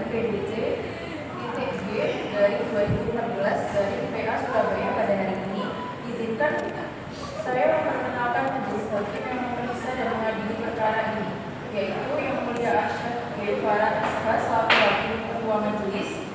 PDT titik G dari 2014 dari PA Surabaya pada hari ini. Izinkan saya memperkenalkan majelis hakim yang memeriksa dan mengadili perkara ini, yaitu Yang Mulia Arsyad Guevara SK selaku hakim ketua majelis,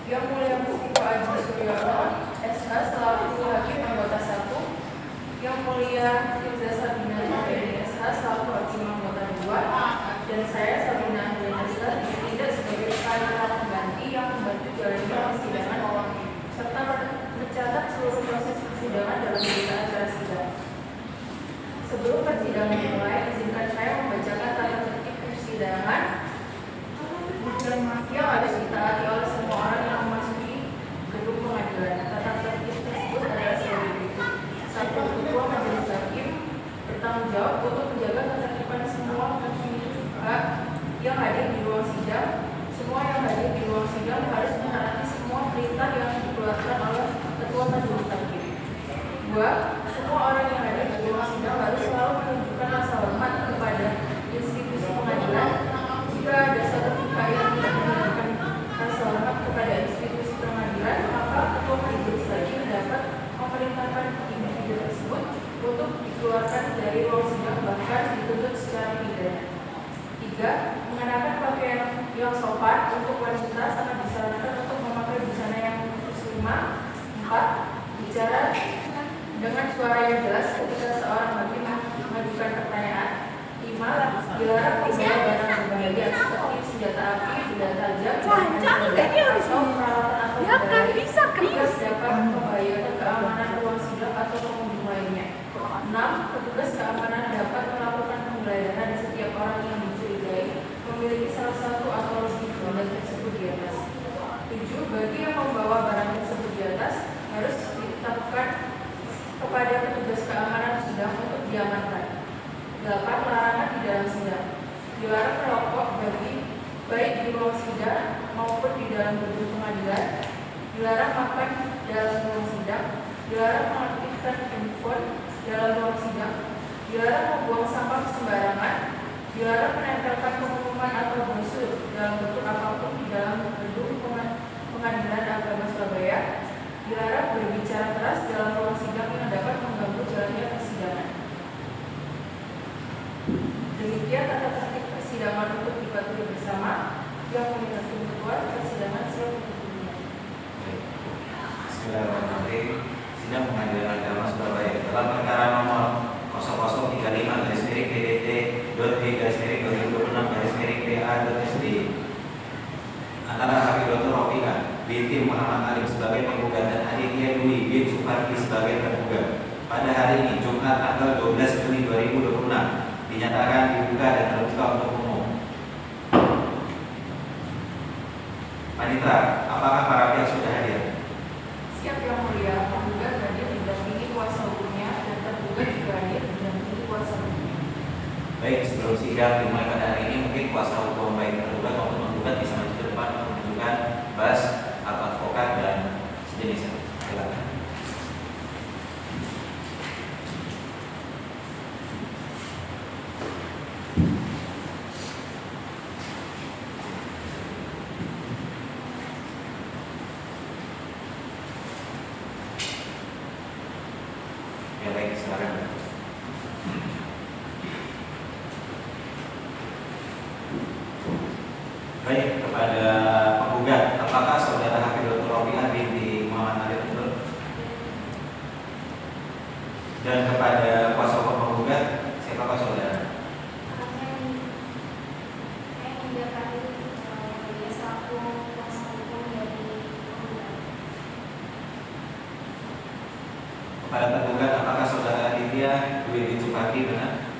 Yang Mulia Mustifa Aji Suryono SK selaku hakim anggota 1, Yang Mulia Firza Sabina Nureni SK selaku hakim anggota 2, dan saya Sabina Nureni SK ditindak sebagai panitia pengganti yang membantu jalannya persidangan serta mencatat seluruh proses persidangan dalam berita acara sidang. Sebelum persidangan dimulai, izinkan saya membacakan tata tertib persidangan yang harus ditaati oleh semua orang yang memasuki gedung pengadilan. Tata tertib tersebut adalah sebagai berikut. 1. Ketua majelis hakim bertanggung jawab untuk menjaga ketertiban semua pihak yang hadir di ruang sidang. Semua yang hadir di ruang sidang harus menaati semua perintah yang dikeluarkan oleh ketua majelis hakim. 2. Semua orang yang hadir di ruang sidang harus selalu menunjukkan rasa hormat kepada institusi pengadilan. Jika ada satu pihak yang tidak menunjukkan rasa hormat kepada institusi pengadilan, maka ketua majelis hakim dapat memerintahkan individu tersebut untuk dikeluarkan dari ruang sidang, bahkan dituntut secara pidana. 3. Mengenakan pakaian yang sopan untuk wanita sangat disarankan untuk memakai busana yang muslimah. 4. Bicara dengan suara yang jelas ketika seorang hakim mengajukan pertanyaan. 5. Dilarang membawa barang berbahaya seperti senjata api, benda tajam, atau peralatan atau benda lain dapat membahayakan keamanan ruang sidang atau pengunjung lainnya. 6. Petugas keamanan dapat melakukan penggeledahan setiap orang yang dicurigai memiliki salah satu atau lebih benda tersebut di atas. 7. Bagi yang membawa barang tersebut di atas harus ditetapkan kepada petugas keamanan sidang untuk diamankan. 8. Larangan di dalam sidang. Dilarang merokok baik di ruang sidang maupun di dalam gedung pengadilan. Dilarang makan dalam ruang sidang. Dilarang mengaktifkan handphone dalam ruang sidang. Dilarang membuang sampah sembarangan. Dilarang menempelkan pengumuman atau brosur dalam bentuk apapun di dalam gedung pengadilan agama Surabaya. Dilarang berbicara keras dalam ruang sidang yang dapat mengganggu jalannya persidangan. Demikian tata tertib persidangan untuk dipatuhi bersama. Yang Mulia Hakim Ketua, persidangan siap untuk dimulai. Bismillahirrahmanirrahim. Sidang Pengadilan Agama Surabaya dalam perkara nomor 0035-PDT.B-2026-PA.SD antara Hafidzatul Rofiqah binti Muhammad Alim sebagai penggugat dan Aditya Dwi bin Supardi sebagai tergugat pada hari ini Jumat tanggal 12 Juni 2026 dinyatakan dibuka dan terbuka untuk umum. Panitra, apakah para pihak sudah hadir? Siap Yang Mulia, penggugat hadir didampingi kuasa hukumnya dan tergugat juga hadir didampingi kuasa hukumnya. Baik, sebelum sidang dimulai pada hari ini mungkin kuasa hukum baik tergugat maupun menggugat bisa maju ke depan menunjukkan bas atau advokat dan sejenisnya. Silakan. Ya baik, silakan. Baik, kepada penggugat, apakah saudara Hafidzatul Rofiqah binti Muhammad Alim betul? Dan kepada kuasa hukum penggugat, siapakah saudara? Kepada tergugat, apakah saudara Aditya Dwi bin Supardi benar?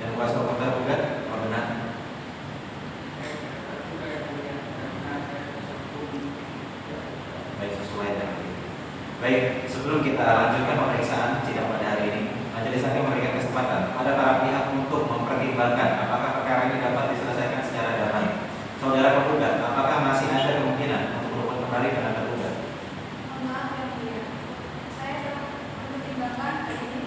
Dan kuasa hukum tergugat, apa benar? Baik, sesuai dengan itu. Baik, sebelum kita lanjutkan pemeriksaan sidang pada hari ini, majelis hakim memberikan kesempatan pada para pihak untuk mempertimbangkan apakah perkara ini dapat diselesaikan secara damai. Saudara penggugat, apakah masih ada kemungkinan untuk berhubung kembali dengan tergugat? Maaf Yang Mulia, saya telah mempertimbangkan ini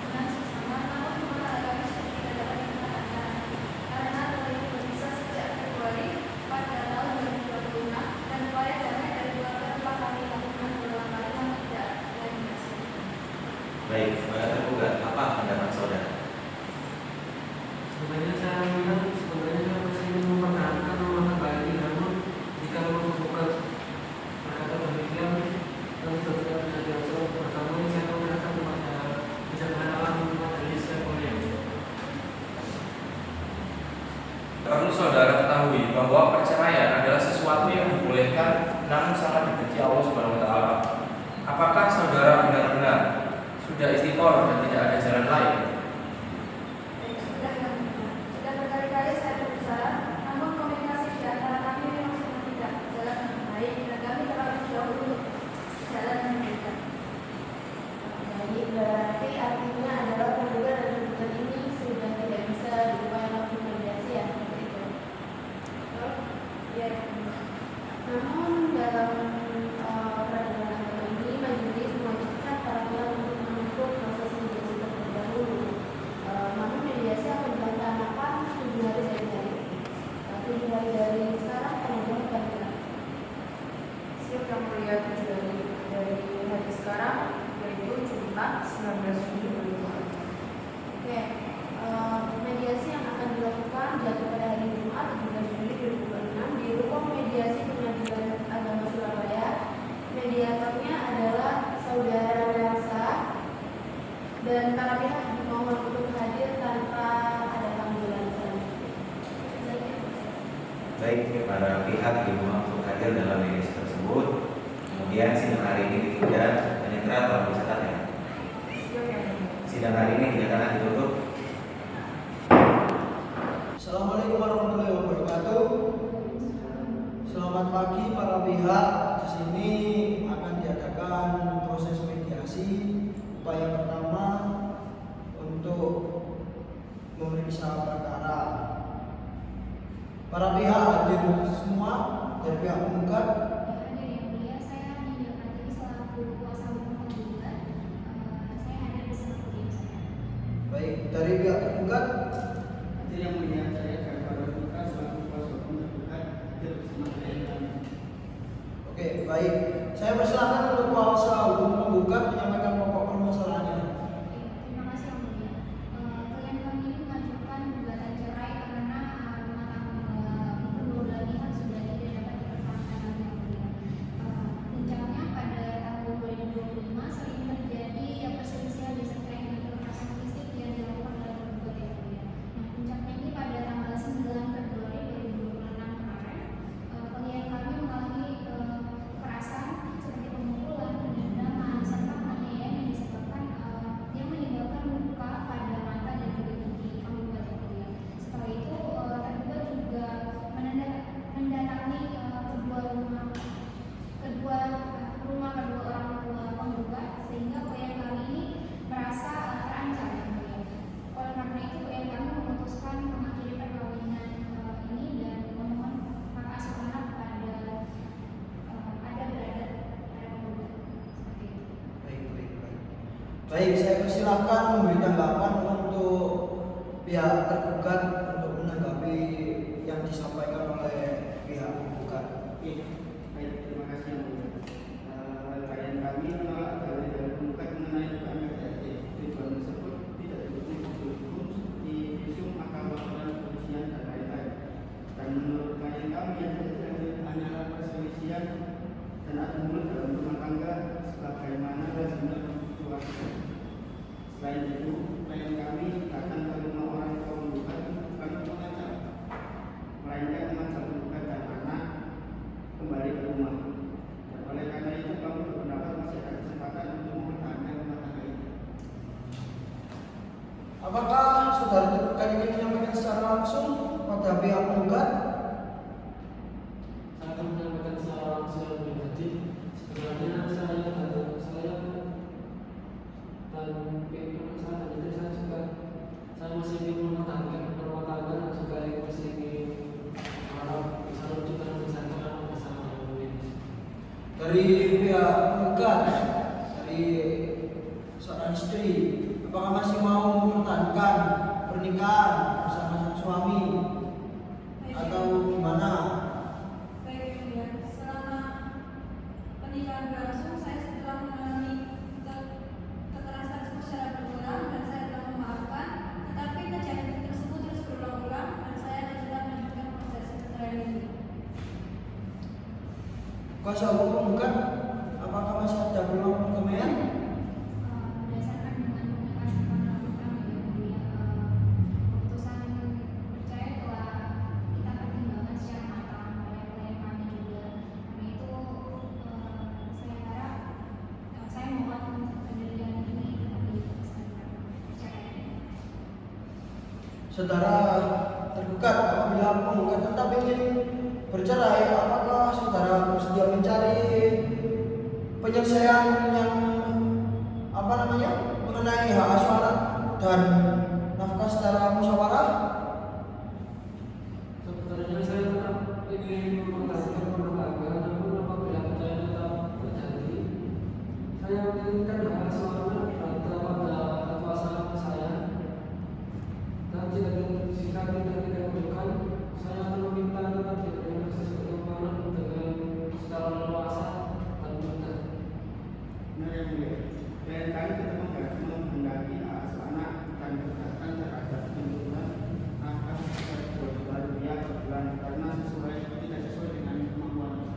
dengan seksama, namun ada tidak dapat dikatakan Perlu saudara ketahui bahwa perceraian adalah sesuatu yang dibolehkan namun sangat dibenci Allah Subhanahu wa taala. Apakah saudara benar-benar sudah istiqomah dan tidak ada jalan lain? Sudah berkali-kali saya berusaha, namun komunikasi di antara kami memang sudah tidak jalan dengan baik dan kami terlalu jauh untuk jalan yang berbeda. Jadi berarti artinya adalah penggugat dan penggugat ini sudah tidak bisa diupayakan untuk mediasi ya, seperti itu. Ya, Namun dalam peradilan agama ini majelis mewajibkan para pihak untuk menempuh proses mediasi terlebih dahulu. Namun mediasi akan dilaksanakan 7 hari dari hari. 7 hari dari sekarang kemudian panggilan. Siap yang mulia 7 hari dari hari sekarang, yaitu Jumat 19 Juni 2020. Oke, mediasi yang akan dilakukan jatuh pada hari Jumat 17 Juli 2026 di Ruang Mediasi Pengadilan Agama Surabaya. Mediatornya adalah Saudara Rasa dan para pihak dimohon untuk hadir tanpa ada panggilan selanjutnya. Baik, para pihak dimohon untuk hadir dalam mediasi tersebut. Kemudian sidang hari ini ditunda dan yang terakhir tolong dicatat ya. Siap yang mulia. Sidang hari ini dinyatakan ditutup. Assalamualaikum warahmatullahi wabarakatuh. Selamat pagi para pihak. Di sini akan diadakan proses mediasi. Upaya pertama untuk memeriksa perkara. Para pihak hadir semua dari pihak penggugat. hadir yang mulia, saya Nida Pratiri selaku kuasa hukum penggugat. Saya hadir bersama tim saya. Baik, dari pihak penggugat. Hadir yang mulia, saya Jafar Buka selaku kuasa hukum tergugat hadir bersama klien kami. Oke, baik. Saya persilakan untuk kuasa hukum penggugat menyampaikan pokok permasalahannya. Terima kasih yang mulia. Klien kami ini mengajukan gugatan cerai karena rumah tangga kedua belah pihak sudah tidak dapat dipertahankan lagi yang mulia. Puncaknya pada tahun 2025 sering terjadi perselisihan disertai dengan kekerasan fisik yang dilakukan oleh tergugat yang mulia. Nah, puncaknya ini pada tanggal 9 Februari 2026 kemarin, klien kami mengalami kekerasan seperti pemukulan, penendangan, serta penganiayaan yang menyebabkan luka pada mata dan juga gigi penggugat yang mulia. Setelah itu tergugat juga mendatangi kedua rumah kedua orang tua penggugat sehingga klien kami ini merasa terancam yang mulia. Oleh karena itu klien kami memutuskan mengakhiri perkawinan ini dan memohon hak asuh anak pada penggugat seperti itu. Baik, saya persilakan memberi tanggapan untuk pihak tergugat untuk menanggapi yang disampaikan oleh pihak penggugat. Baik, terima kasih yang mulia. Klien kami menolak dalil dari penggugat mengenai dugaan KDRT. Tujuan tersebut tidak didukung oleh hukum seperti visum, akal, laporan kepolisian dan lain-lain. Dan menurut klien kami yang terjadi hanyalah perselisihan dan adu mulut dalam rumah tangga sebagaimana lazimnya keluarga. Selain itu, klien kami datang ke rumah orang tua penggugat bukan untuk mengancam, melainkan mengajak penggugat dan anak kembali ke rumah. Dan oleh karena itu kami berpendapat masih ada kesempatan untuk mempertahankan rumah tangga ini. Apakah saudara tergugat ingin menyampaikan secara langsung pada pihak penggugat? Saya akan menyampaikan secara langsung jadi sebenarnya saya dan pihak itu saya masih ingin mempertahankan rumah tangga dan juga masih ingin bisa menunjukkan kesatuan bersama ini. Dari pihak penggugat, dari seorang istri, apakah masih mau mempertahankan pernikahan bersama sang suami atau gimana? Baik, yang mulia. Selama pernikahan berlangsung, saya telah mengalami kekerasan secara berulang dan saya telah memaafkan. Tetapi kejadian tersebut terus berulang-ulang dan saya tidak melanjutkan proses perceraian ini. Kuasa hukum penggugat, apakah masih ada peluang perkembangan? Berdasarkan dengan komunikasi para kami yang mulia, keputusan perceraian telah saudara tergugat apabila penggugat tetap ingin bercerai, apakah saudara bersedia mencari penyelesaian yang mengenai hak asuh anak dan nafkah secara musyawarah? Sebenarnya saya tetap ingin mempertahankan rumah tangga, namun apabila perceraian tetap terjadi, saya menginginkan hak asuh anak pada kuasa saya. Dan jika tidak dikabulkan, saya akan meminta tetap diberikan akses untuk anak dengan secara leluasa dan mudah. Nah, yang mulia, klien kami tetap menghendaki hak asuh anak dan keberatan terhadap tuntutan nafkah Rp2.000 per bulan karena tidak sesuai dengan kemampuan.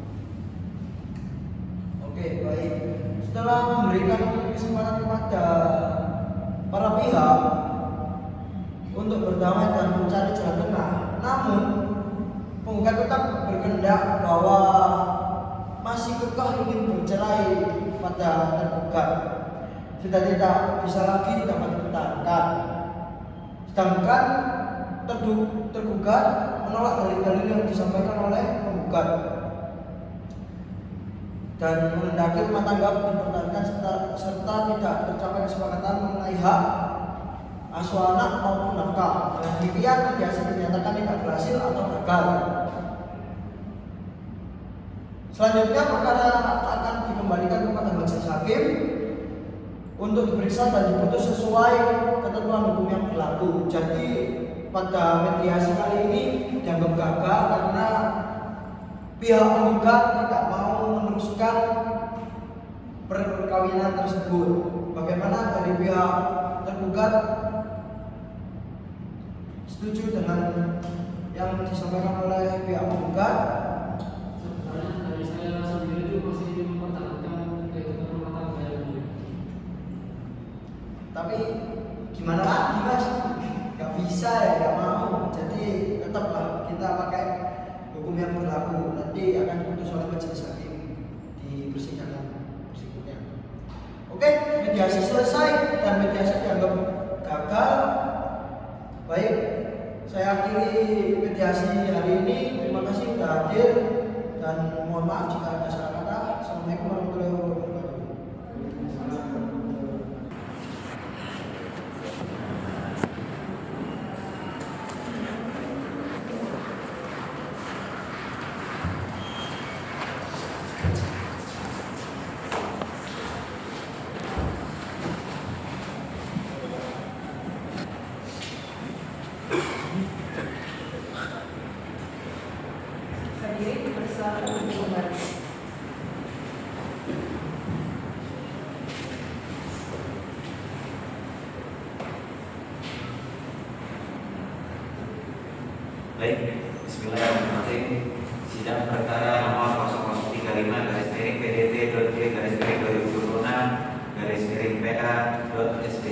Oke, baik. Setelah memberikan kesempatan kepada para pihak untuk berdamai dan mencari jalan tengah, namun penggugat tetap berkehendak bahwa masih kekeh ingin bercerai pada tergugat, sudah tidak bisa lagi dapat dipertahankan. Sedangkan tergugat menolak dalil-dalil yang disampaikan oleh penggugat dan menghendaki rumah tangga dipertahankan serta tidak tercapai kesepakatan mengenai hak asuh anak maupun nafkah. Dengan demikian mediasi dinyatakan tidak berhasil atau gagal. Selanjutnya perkara akan dikembalikan kepada majelis hakim untuk diperiksa dan diputus sesuai ketentuan hukum yang berlaku. Jadi pada mediasi kali ini dianggap gagal karena pihak penggugat tidak mau meneruskan perkawinan tersebut. Bagaimana dari pihak tergugat setuju dengan yang disampaikan oleh pihak penggugat? Sebenarnya dari saya sendiri itu masih ingin mempertahankan kehidupan rumah tangga yang mulia. Tapi gimana lagi mas? Gak bisa ya, gak mau. Jadi tetaplah kita pakai hukum yang berlaku. Nanti akan diputus oleh majelis hakim di persidangan berikutnya. Oke, mediasi selesai dan mediasi dianggap gagal. Baik, saya akhiri mediasi hari ini. Terima kasih sudah hadir dan mohon maaf jika ada salah kata. Assalamualaikum warahmatullahi wabarakatuh. Hadirin dipersilakan untuk kembali. Baik, bismillahirrahmanirrahim. Sidang perkara nomor 0035-PDT-PDT-2026-PA.SB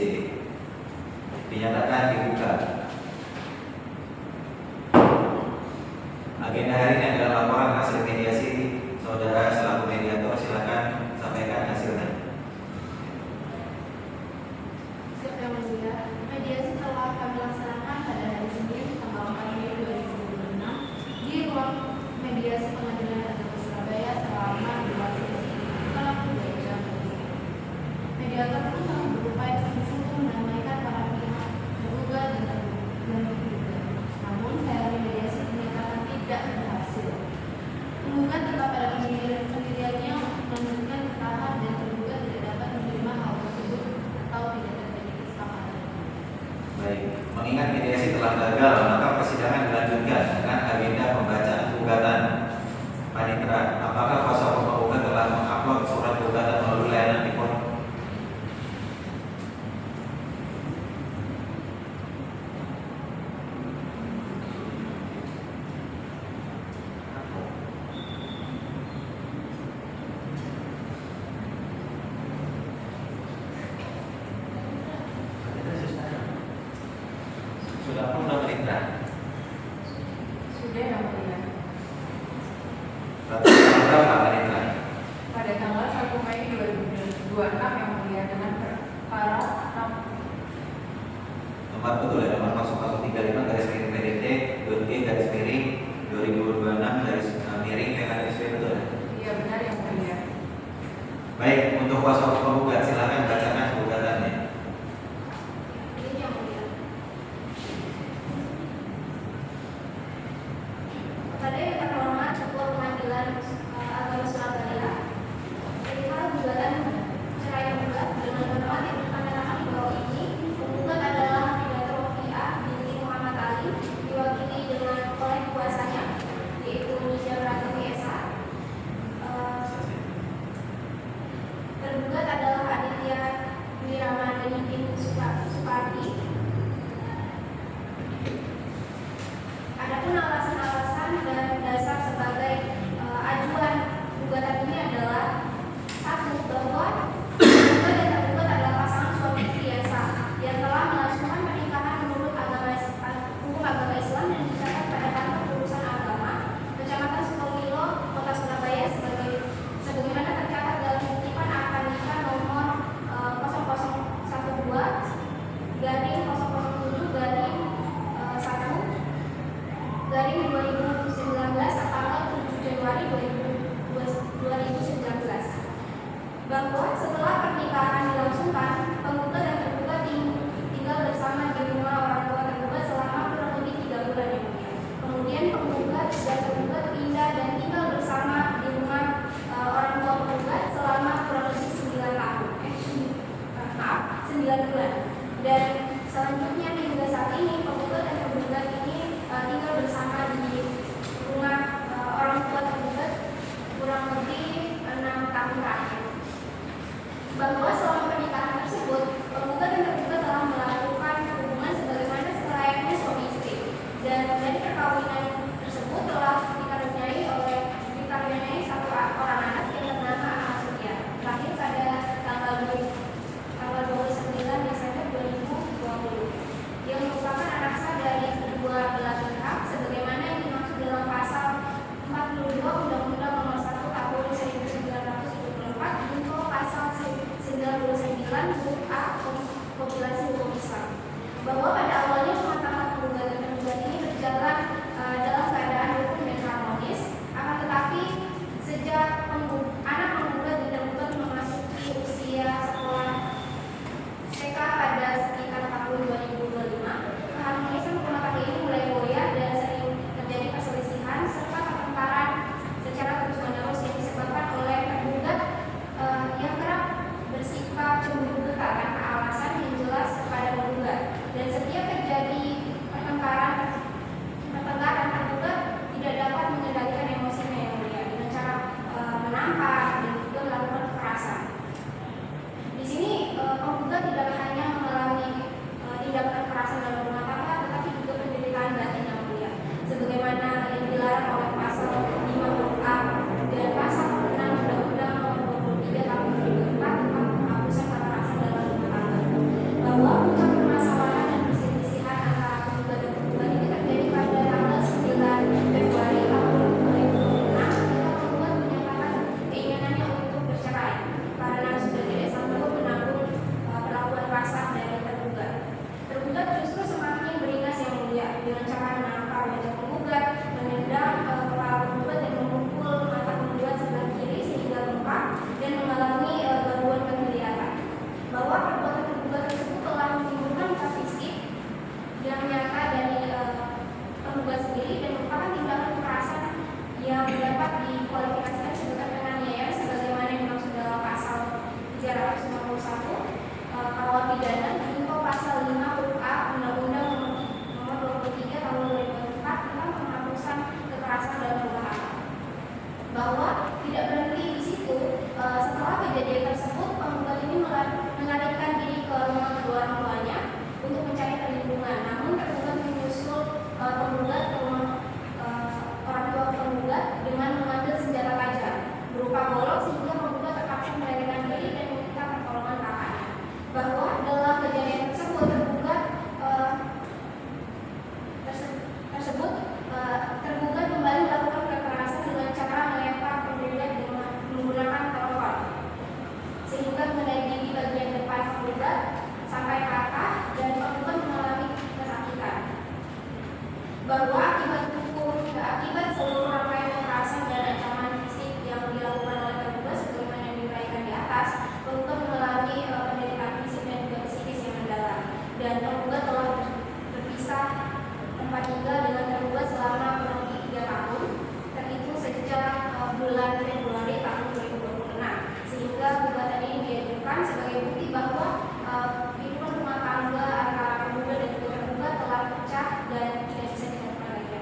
dinyatakan dibuka. Agenda hari ini adalah laporan hasil mediasi. Saudara selaku mediator silakan sampaikan hasilnya. Siap yang mulia, mediasi telah kami laksanakan pada hari Senin tanggal 4 Mei 2026 di ruang mediasi Pengadilan Negeri Surabaya selama 2 sesi selama 2 jam. Mediator pun telah berupaya sungguh-sungguh mendamaikan para pihak tergugat dan tergugat. Namun sayangnya mediasi dinyatakan tidak berhasil. Penggugat tetap pada pendiriannya melanjutkan bertahan dan tergugat tidak dapat menerima hal tersebut atau tidak terjadi kesepakatan. Baik, mengingat mediasi telah gagal, maka persidangan dilanjutkan dengan agenda pembacaan gugatan. Panitera, apakah kuasa hukum penggugat telah mengupload surat gugatan melalui layanan telepon? Sudah pun sudah Panitera. Sudah yang mulia. Berapa Panitera? Pada tanggal 1 Mei 2026 yang mulia dengan perkara Nomor Nomor betul ya, nomor 0035 garis miring PDT .E garis miring 2026 garis miring PKDSP betul ya? Iya benar yang mulia. Baik, untuk kuasa hukum penggugat silakan bacakan gugatannya. Ini yang mulia. Kepada yang terhormat Ketua Pengadilan Agama Surabaya, perihal gugatan cerai penggugat dengan hormat yang ditandatangani bahwa ini penggugat adalah Hamidah Rofiah binti Muhammad Ali diwakili dengan oleh kuasanya yaitu Michelle Ratu Esa. Tergugat adalah Aditya tinggal dengan tergugat selama kurang lebih 3 tahun, terhitung sejak bulan Februari tahun 2026, sehingga gugatan ini diajukan sebagai bukti bahwa kehidupan rumah tangga antara penggugat dan juga tergugat telah pecah dan tidak bisa dilakukan lagi.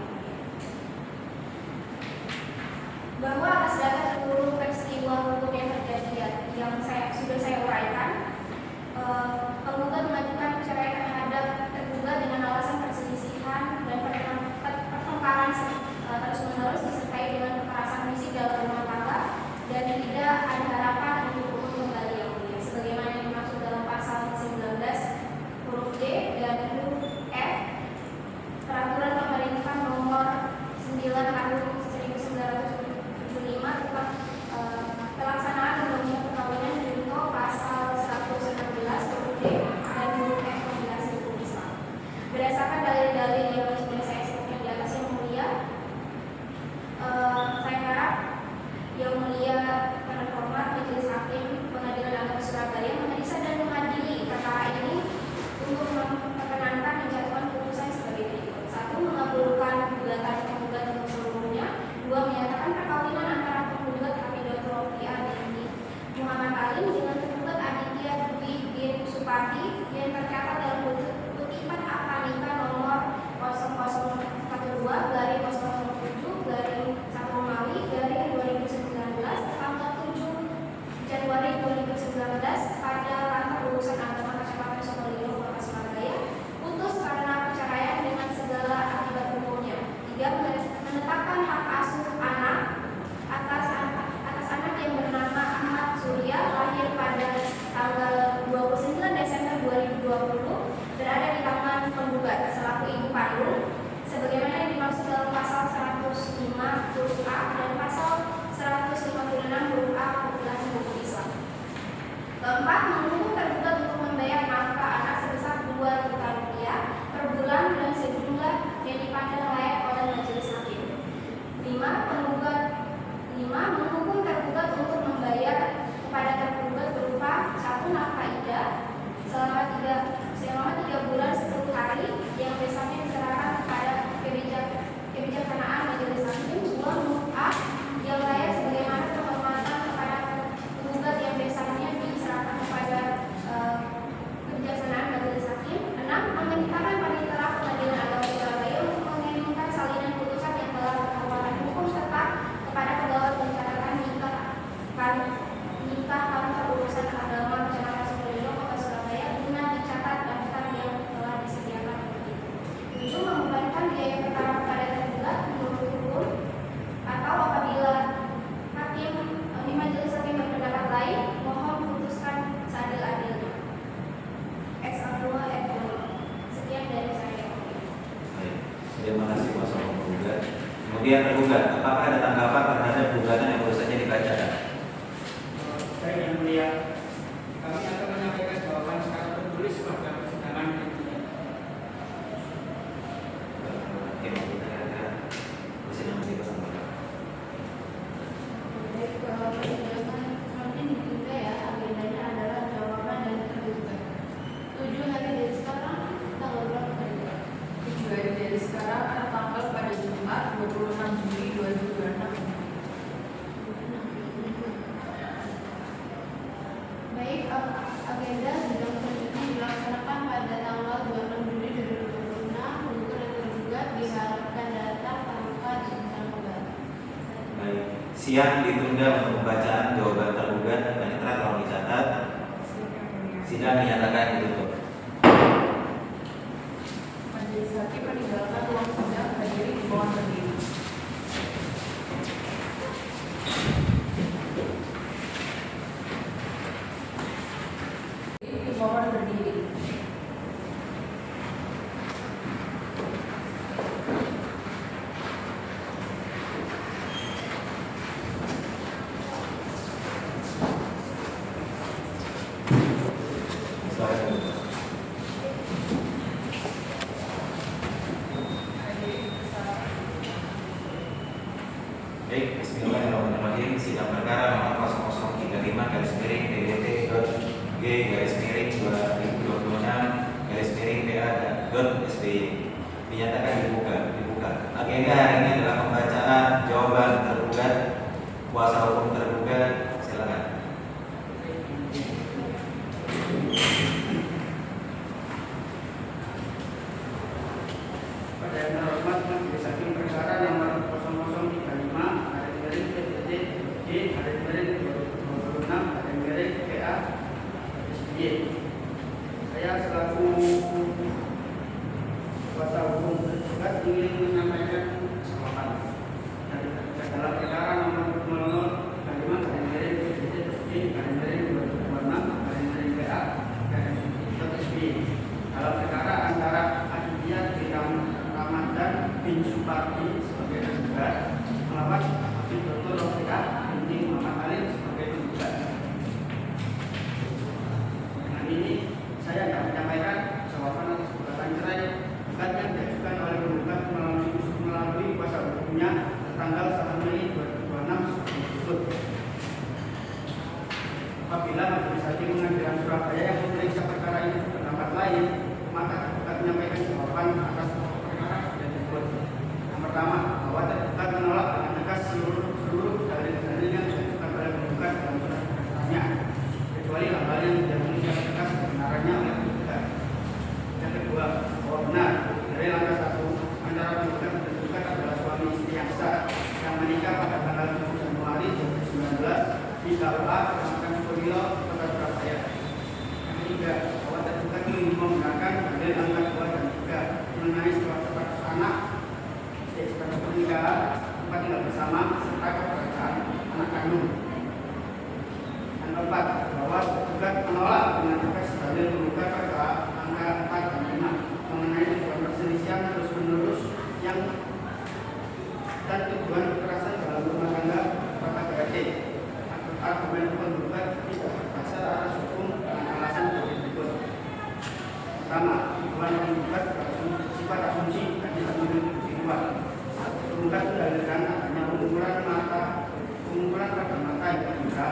Bahwa atas dasar seluruh peristiwa hukum yang terjadi yang sudah saya uraikan, penggugat mengajukan perceraian terhadap tergugat dengan alasan perselisihan dan pertengkaran terus-menerus disertai dengan kekerasan fisik dalam rumah tangga dan tidak ada harapan untuk hukum kembali yang mulia, sebagaimana yang dimaksud dalam pasal 19 huruf D dan huruf F Peraturan Pemerintah Nomor 9 Tahun 1975 tentang pelaksanaan undang-undang perkawinan junto pasal 116 huruf D dan huruf F Kompilasi Hukum Islam. Berdasarkan dalil-dalil yang sudah saya sebutkan di atas yang mulia, saya harap yang mulia terhormat Majelis Hakim Pengadilan Agama Surabaya memeriksa dan mengadili perkara ini untuk memperkenankan menjatuhkan putusan sebagai berikut: 1. Mengabulkan gugatan penggugat untuk seluruhnya. 2. Menyatakan perkawinan antara penggugat Hamidatul Rofiah binti Muhammad Alim dengan tergugat Aditya Dwi bin Supardi yang tercatat dalam kutipan akta nikah nomor 0007/1 tanggal 7 Januari 2019 pada kantor urusan agama Kecamatan Sokolilo, Kota Surabaya, putus karena perceraian dengan segala akibat hukumnya. 3. Menetapkan hak asuh anak atas anak yang bernama Ahmad Surya, lahir pada tanggal 29 Desember 2020, berada di tangan penggugat selaku ibu kandung, sebagaimana yang dimaksud dalam pasal 105 huruf A dan pasal 156 huruf A Kompilasi Hukum Islam. 4. Menghukum tergugat untuk membayar nafkah anak sebesar 2 juta rupiah per bulan dan sejumlah yang dipandang layak oleh Majelis Hakim. 5. Menghukum tergugat untuk membayar kepada tergugat berupa 1. Nafkah idah selama 3 bulan 10 hari yang besarnya diserahkan kepada kebijaksanaan Majelis Hakim. 2. Mut'ah yang layak sebagaimana penghormatan kepada tergugat yang besarnya diserahkan kepada kebijaksanaan Majelis Hakim. 6. Memerintahkan Panitera Pengadilan Agama Surabaya untuk mengirimkan salinan putusan yang telah berkekuatan hukum serta kepada pegawai pencatatan nikah kantor urusan agama Kecamatan Sokolilo, Kota Surabaya, guna dicatat daftar yang telah disediakan untuk itu. 7. Membebankan biaya perkara kepada tergugat menurut hukum, atau apabila hakim di Majelis Hakim berpendapat lain, mohon putuskan seadil-adilnya. Ex akrua et non. Sekian dari saya. Baik, terima kasih kuasa penggugat. Kemudian tergugat, apakah ada tanggapan terhadap gugatan yang baru saja dibacakan? Baik yang mulia, kami akan menyampaikan jawaban secara tertulis pada persidangan berikutnya. Persidangan selanjutnya ditunda ya, agendanya adalah jawaban dari tergugat. 7 hari dari sekarang tanggal berapa tadi? 7 hari dari sekarang atau tanggal pada Jumat 26 Juli 2026. Baik, agenda sidang selanjutnya dilaksanakan pada tanggal 26 Juli 2026. Penggugat dan tergugat diharapkan datang tanpa diundang kembali. Baik, siang ditunda untuk pembacaan jawaban tergugat. Panitera tolong dicatat. Sidang dinyatakan ditutup. Majelis Hakim meninggalkan ruang sidang, berdiri di bawah berdiri. Mohon berdiri. Baik, bismillahirrahmanirrahim. Sidang perkara nomor 0033-GD.G-PA.SBY dinyatakan dibuka. Yang terhormat Majelis Hakim Perkara nomor 0035/PDD/PDD/26/PA SBY. Saya selaku kuasa hukum tergugat ingin menyampaikan jawaban dari dalam perkara nomor 0035/PDD/PDD/26/PA SBY. Dalam perkara antara Aditya Ramadan bin Supardi sebagai tergugat melawan Habib Dr. Rofiqah binti Muhammad Alim sebagai tergugat. Dengan ini saya akan menyampaikan jawaban atas gugatan cerai gugat yang diajukan oleh penggugat melalui kuasa hukumnya tanggal 1 Mei 2026 sebagai berikut. Apabila Majelis Hakim Pengadilan Surabaya yang memeriksa perkara ini berpendapat lain, maka tergugat menyampaikan jawaban atas perkara yang berikut. Yang pertama, bahwa tergugat menolak dengan tegas seluruh dalil-dalil yang diajukan oleh penggugat dalam surat gugatannya, kecuali hal-hal yang diakui secara tegas kebenarannya oleh penggugat. Yang kedua, bahwa benar dari langkah 1 antara penggugat dan tergugat adalah suami istri yang sah yang menikah pada tanggal 7 Januari 2019 di KUA Kecamatan Sukolilo, Kota Surabaya. Yang ketiga, bahwa tergugat menggunakan dalil angka 2 dan 3 mengenai status anak, status pernikahan, tempat tinggal bersama, serta keberadaan anak kandung. Yang keempat, bahwa tergugat menolak dengan tegas dalil penggugat pada angka 4 dan 5 mengenai tujuan perselisihan terus-menerus yang dan tujuan kekerasan dalam rumah tangga pada PRT. Argumen penggugat tidak berdasar atas hukum dengan alasan berikut. Pertama, tujuan penggugat bersifat asumsi dan tidak memiliki bukti kuat. Penggugat mendalilkan adanya pengumpulan pada mata yang berbeda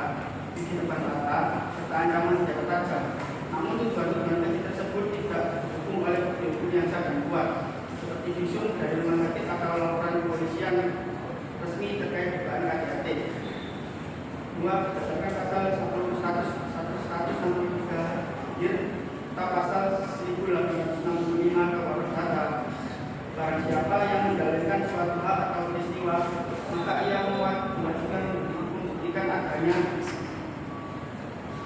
di depan mata serta ancaman senjata tajam. Namun tujuan tadi tersebut tidak didukung oleh bukti hukum yang sah dan kuat, seperti visum dari rumah sakit atau laporan kepolisian resmi terkait dugaan KDRT. 2. Berdasarkan pasal 163 atau pasal 1865 KUHP kata, barang siapa yang mendalilkan suatu hak atau peristiwa, maka ia mewajibkan membuktikan adanya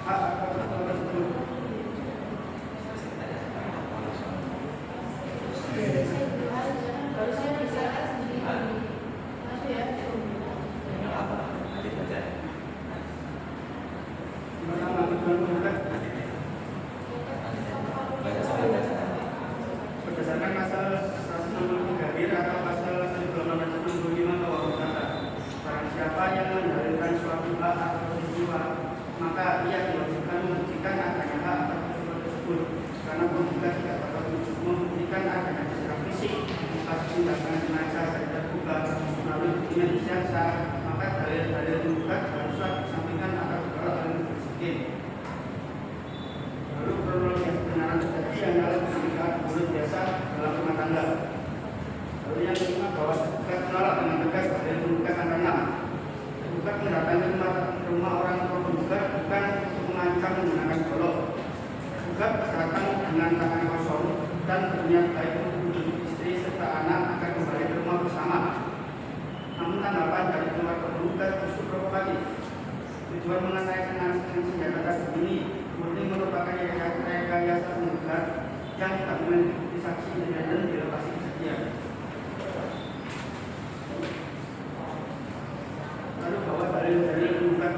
hak atau peristiwa tersebut. Harusnya bisa sendiri. Nanti ya. Yang apa? Nanti baca. Pertama, tujuan penggugat Baca sampai baca. berdasarkan pasal 163 atau pasal 1865 KUHP kata, barang siapa yang mendalilkan suatu hak atau peristiwa, maka ia diwajibkan membuktikan adanya hak atau peristiwa tersebut, karena penggugat tidak dapat membuktikan adanya secara fisik atas tindakan jenazah dari tergugat melalui bukti medis yang sah, maka dalil-dalil penggugat haruslah disampaikan atau ditolak oleh majelis hakim. Lalu kronologi yang kebenaran terjadi adalah pernikahan bulan biasa dalam rumah tangga. Lalu yang kelima, bahwa tergugat menolak dengan tegas dalil penggugat antara 6. Tergugat mendatangi rumah orang tua penggugat bukan untuk mengancam menggunakan golok. Tergugat datang dengan tangan kosong dan berniat baik untuk mendidik istri serta anak agar kembali ke rumah bersama. Namun tanggapan dari keluarga penggugat justru provokatif. Tujuan mengenai senjata tajam ini murni merupakan rekayasa penggugat yang tidak memiliki bukti saksi independen di lokasi kejadian. Lalu bahwa dalil-dalil penggugat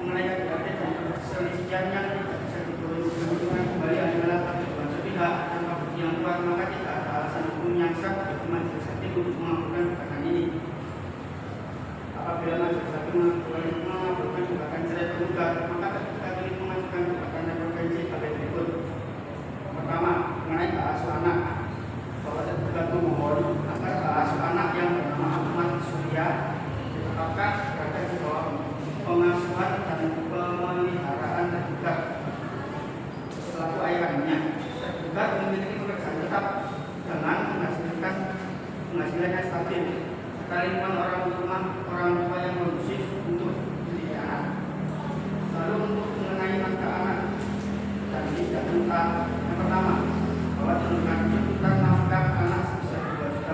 mengenai KDRT dan perselisihan yang tidak bisa diturunkan kembali adalah tujuan sepihak tanpa bukti yang kuat, maka tidak ada alasan hukum yang sah bagi majelis hakim untuk mengabulkan gugatan ini. Apabila majelis hakim mengabulkan gugatan cerai penggugat, maka tergugat ini mengajukan gugatan referensi pada berikut. Pertama, mengenai hak asuh anak, bahwa tergugat memohon agar hak asuh anak yang bernama Ahmad Surya ditetapkan berada di bawah pengasuhan dan pemeliharaan tergugat selaku ayahnya. Tergugat memiliki pekerjaan tetap dengan penghasilan yang stabil, serta lingkungan orang tua yang kondusif untuk mendidik anak. Lalu untuk mengenai nafkah anak dan tidak tentang yang pertama, bahwa tuntutan nafkah anak sebesar 2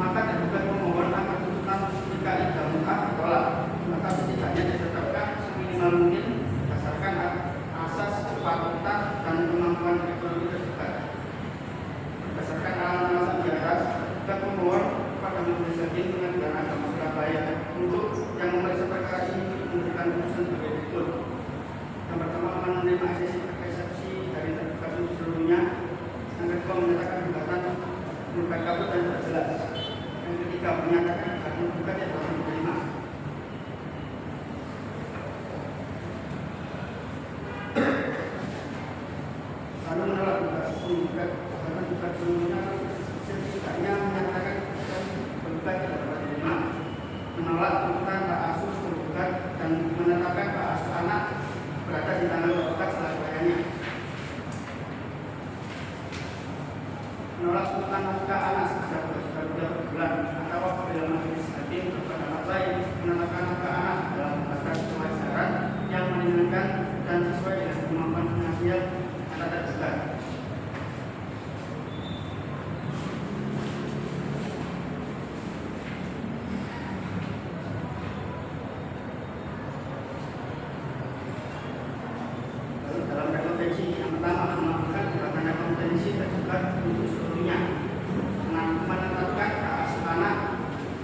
maka tergugat pemohon akan tuntutan sekali dalam muka ditolak, maka setidaknya ditetapkan seminimal mungkin berdasarkan asas kepatutan dan kemampuan ekonomi tergugat. Berdasarkan alasan di atas, tergugat pemohon pada Majelis Hakim Pengadilan Agama Surabaya untuk yang memeriksa perkara ini memberikan putusan sebagai berikut. Yang pertama, menerima eksepsi dari tergugat untuk seluruhnya. Yang kedua, menyatakan gugatan merupakan kabut dan tidak jelas. Yang ketiga, menyatakan hakim gugat yang dapat diterima. Lalu menolak gugatan seluruhnya, setidaknya menyatakan gugat yang dapat diterima. Menolak tuntutan hak asuh tergugat dan menetapkan hak asuh anak berada di tangan tergugat selama-lamanya. Menolak tuntutan nafkah anak sebesar 2 juta per bulan, atau apabila majelis hakim berpendapat lain menetapkan nafkah anak dalam batas kewajaran yang meringankan dan sesuai dengan kemampuan finansial anak tergugat. Dalam rekomendasi yang pertama, melakukan gugatan kompetensi tergugat untuk seluruhnya, menetapkan hak asuh anak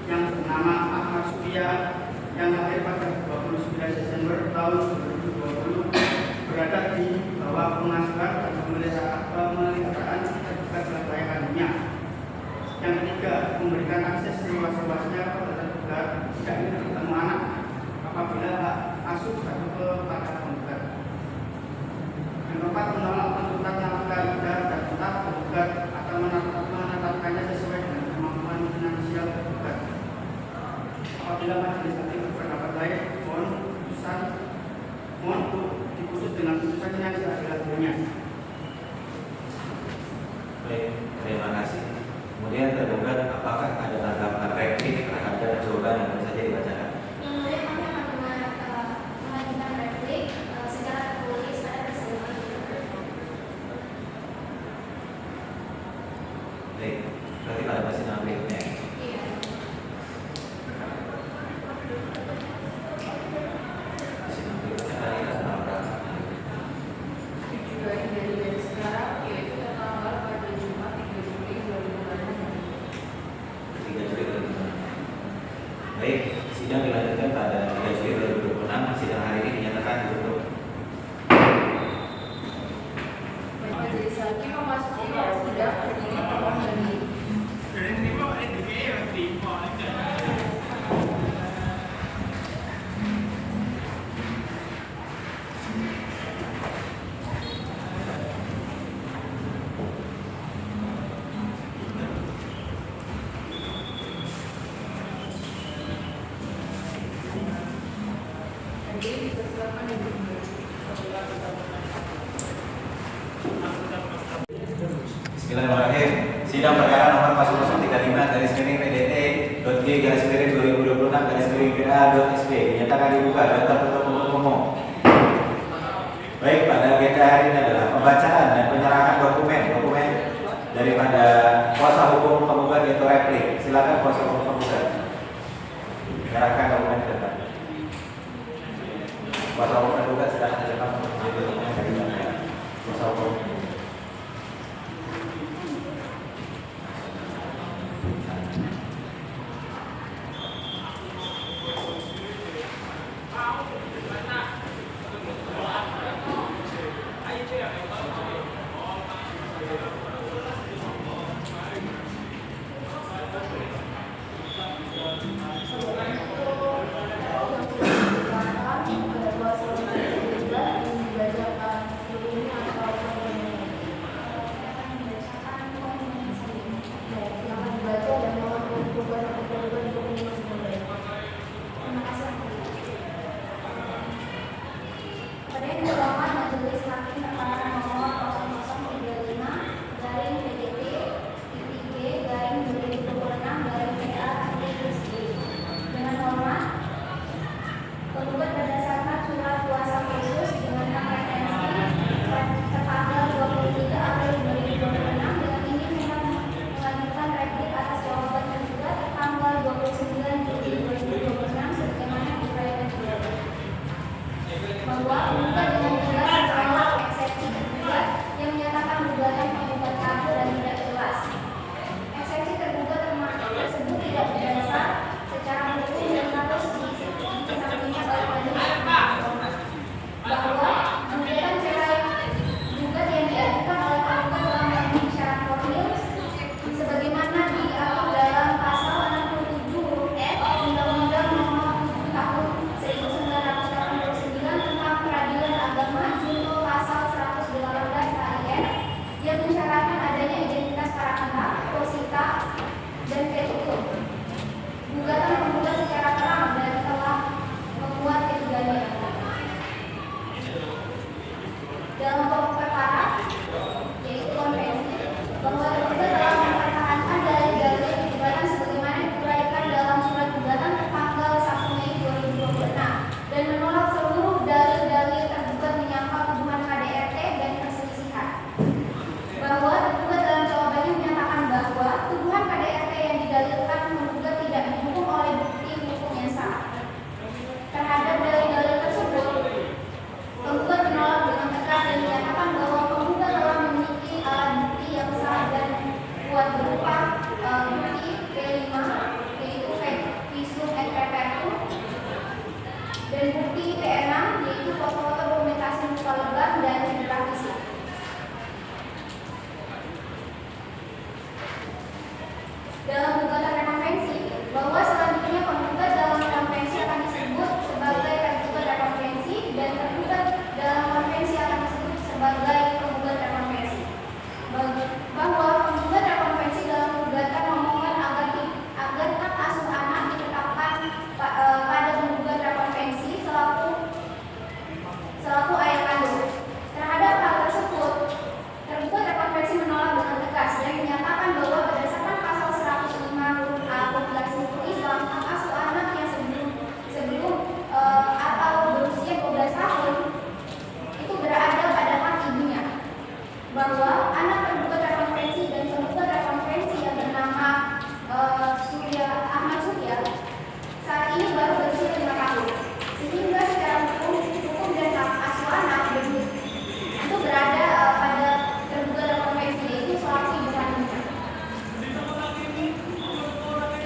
yang bernama Ahmad Surya yang lahir pada 29 Desember tahun 2020 berada di bawah pengasuhan dan pemeliharaan tergugat selama kandungnya. Yang ketiga, memberikan akses seluas-luasnya pada tergugat jika ingin bertemu anak apabila hak asuh jatuh kepada penggugat. Yang keempat, menolak tuntutan nafkah iddah dan tetap tergugat atau menetapkannya sesuai dengan kemampuan finansial tergugat. Apabila majelis hakim berpendapat lain, mohon untuk diputus dengan putusan yang seadil-adilnya. Baik, terima kasih. Kemudian tergugat, apakah ada tanggapan replik terhadap jawaban yang baru saja dibacakan? Yang mulia, kami akan mengajukan replik secara tertulis pada persidangan. Baik, berarti pada persidangan berikutnya. Iya. Persidangan berikutnya kali ini tanggal berapa? Ini juga yang dari sekarang, yaitu tanggal pada Jumat 3 Juli 2006. 3 Juli 2006. Baik, sidang dilanjutkan pada 3 Juli 2026. Sidang hari ini dinyatakan ditutup. Majelis hakim memasuki ruang sidang berdiri mohon berdiri. Jadi dipersilakan ibu. Bismillahirrahmanirrahim. Sidang perkara nomor 4035/PDT.G/2026/BA.SB dinyatakan dibuka dan tertutup untuk umum. Baik, pada agenda hari ini adalah pembacaan dan penyerahan dokumen daripada kuasa hukum penggugat yaitu replik. Silakan kuasa hukum penggugat menyerahkan dokumen ke depan. Kuasa hukum penggugat silakan ke depan untuk mengambil dokumen dari anda. Kuasa hukum. Yang akan dibaca dan mohon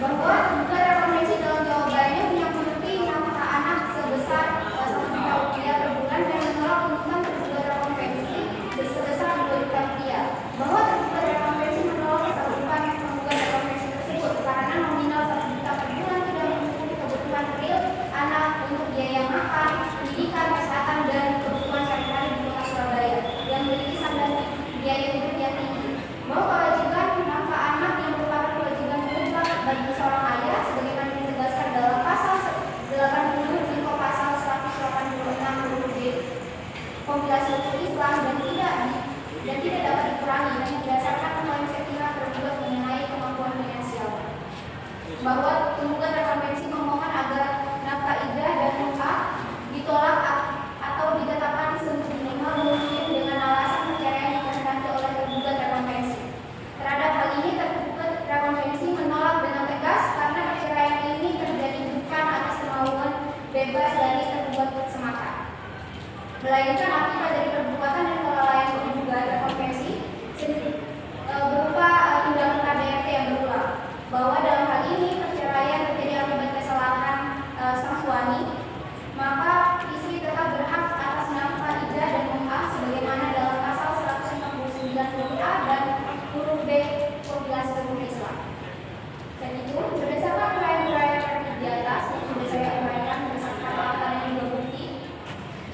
bahwa tergugat rekonvensi dalam jawabannya yang menepi nafkah anak sebesar 1 juta rupiah per bulan dan menolak tuntutan tergugat rekonvensi sebesar 2 juta rupiah. Bahwa tergugat rekonvensi menolak kesalupan penggugat rekonvensi tersebut karena nominal 1 juta per bulan tidak mencukupi kebutuhan real anak untuk biaya makan, pendidikan, kesehatan, dan kebutuhan sehari-hari di kota Surabaya yang memiliki standar biaya hidup yang tinggi. Bahwa kewajiban nafkah anak yang merupakan kewajiban mutlak bagi seorang ayah sebagaimana ditegaskan dalam pasal 80 junto pasal 186 huruf D kompilasi hukum Islam dan tidak dapat dikurangi dan berdasarkan konsepsinya tergugat mengenai kemampuan finansial. Bahwa tergugat rekonvensi memohon agar nafkah idah dan muka ditolak atau ditetapkan seminimal mungkin dengan alasan perceraian yang dikehendaki oleh tergugat rekonvensi. Terhadap hal ini tergugat rekonvensi menolak dengan tegas karena perceraian ini terjadi bukan atas kemauan bebas dari tergugat semata, melainkan akibat dari perbuatan dan kelalaian tergugat rekonvensi berupa tindakan KDRT yang berulang. Bahwa dalam hal ini perceraian terjadi akibat kesalahan sang suami, maka istri tetap berhak atas nafkah idah dan muka sebagaimana dalam pasal 149 huruf A dan huruf B kompilasi hukum Islam. Dan itu berdasarkan uraian-uraian di atas yang sudah saya uraikan berdasarkan alasan yang juga bukti,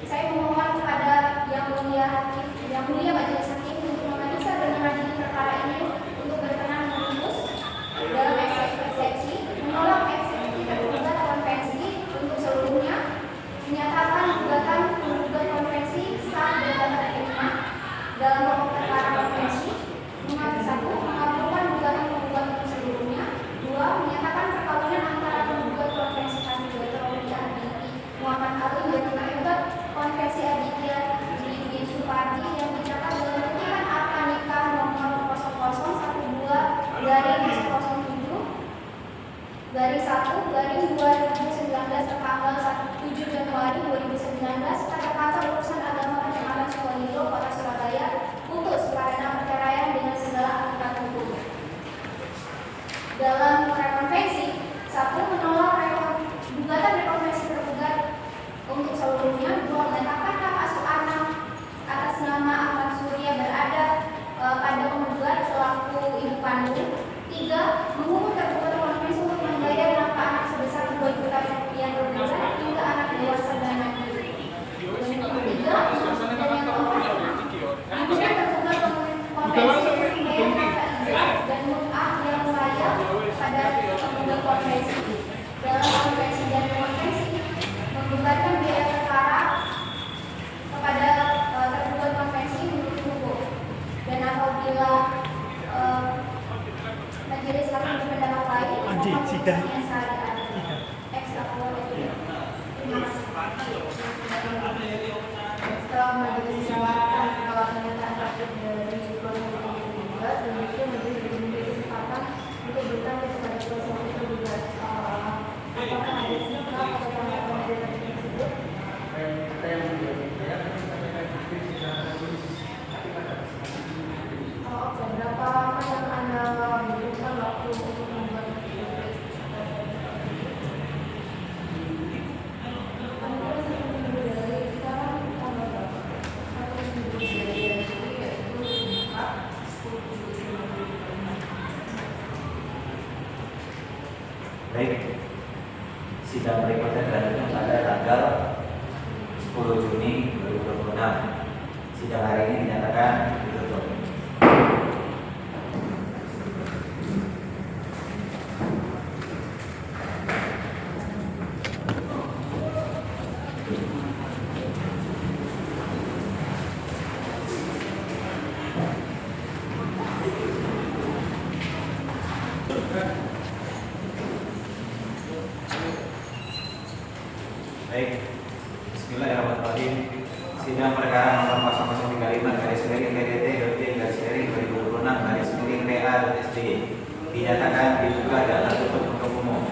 saya memohon kepada yang mulia majelis hakim untuk memeriksa dan mengadili perkara ini untuk berkenan memutus dalam eksepsi, menolak eksepsi tergugat konvensi untuk seluruhnya, menyatakan gugatan tergugat konvensi sah dan dapat diterima dalam pokok perkara konvensi. Satu, mengabulkan gugatan tergugat untuk seluruhnya. Dua, menyatakan perkawinan antara tergugat konvensi Kandidat Rohia Aditi Muhammad Ali dan tergugat konvensi Aditya Didi Supardi yang dicatat dalam petikan akta nikah nomor 0001-1-2019 tertanggal 7 Januari 2019 pada kantor urusan agama Kecamatan Sukolilo, Kota Surabaya, putus karena perceraian dengan segala akibat hukum. Dalam rekonvensi, 1. Menolak gugatan rekonvensi tergugat untuk seluruhnya. 2. Menyatakan hak asuh anak atas nama Ahmad Surya berada pada penggugat selaku ibu kandung. 3. Menghukum tergugat rekonvensi untuk membayar nafkah anak sebesar 2 juta rupiah per bulan hingga anak dewasa dan mandiri. Dan yang keempat, kemudian tergugat konvensi membayar nafkah idah dan mut'ah yang layak pada penggugat konvensi. Dalam konvensi dan rekonvensi menggugatkan biaya perkara kepada tergugat konvensi menurut hukum. Dan apabila majelis hakim berpendapat lain, mohon putusnya syariat. Setelah majelis mendengarkan pernyataan rakyat dari kuasa hukum tergugat, selanjutnya majelis memiliki kesempatan untuk bertanya kepada kuasa hukum tergugat. Apakah ada sikap atau tanggapan dari tadi tersebut? Oke, berapa lama yang Anda butuhkan waktu untuk membuat Baik, sidang berikutnya dilanjutkan pada tanggal 10 Juni 2026. Sidang hari ini dinyatakan ditutup. Baik, Bismillahirrahmanirrahim. Sidang perkara nomor 0035-PDT-2026-PA-SD dinyatakan dibuka dan tertutup untuk umum.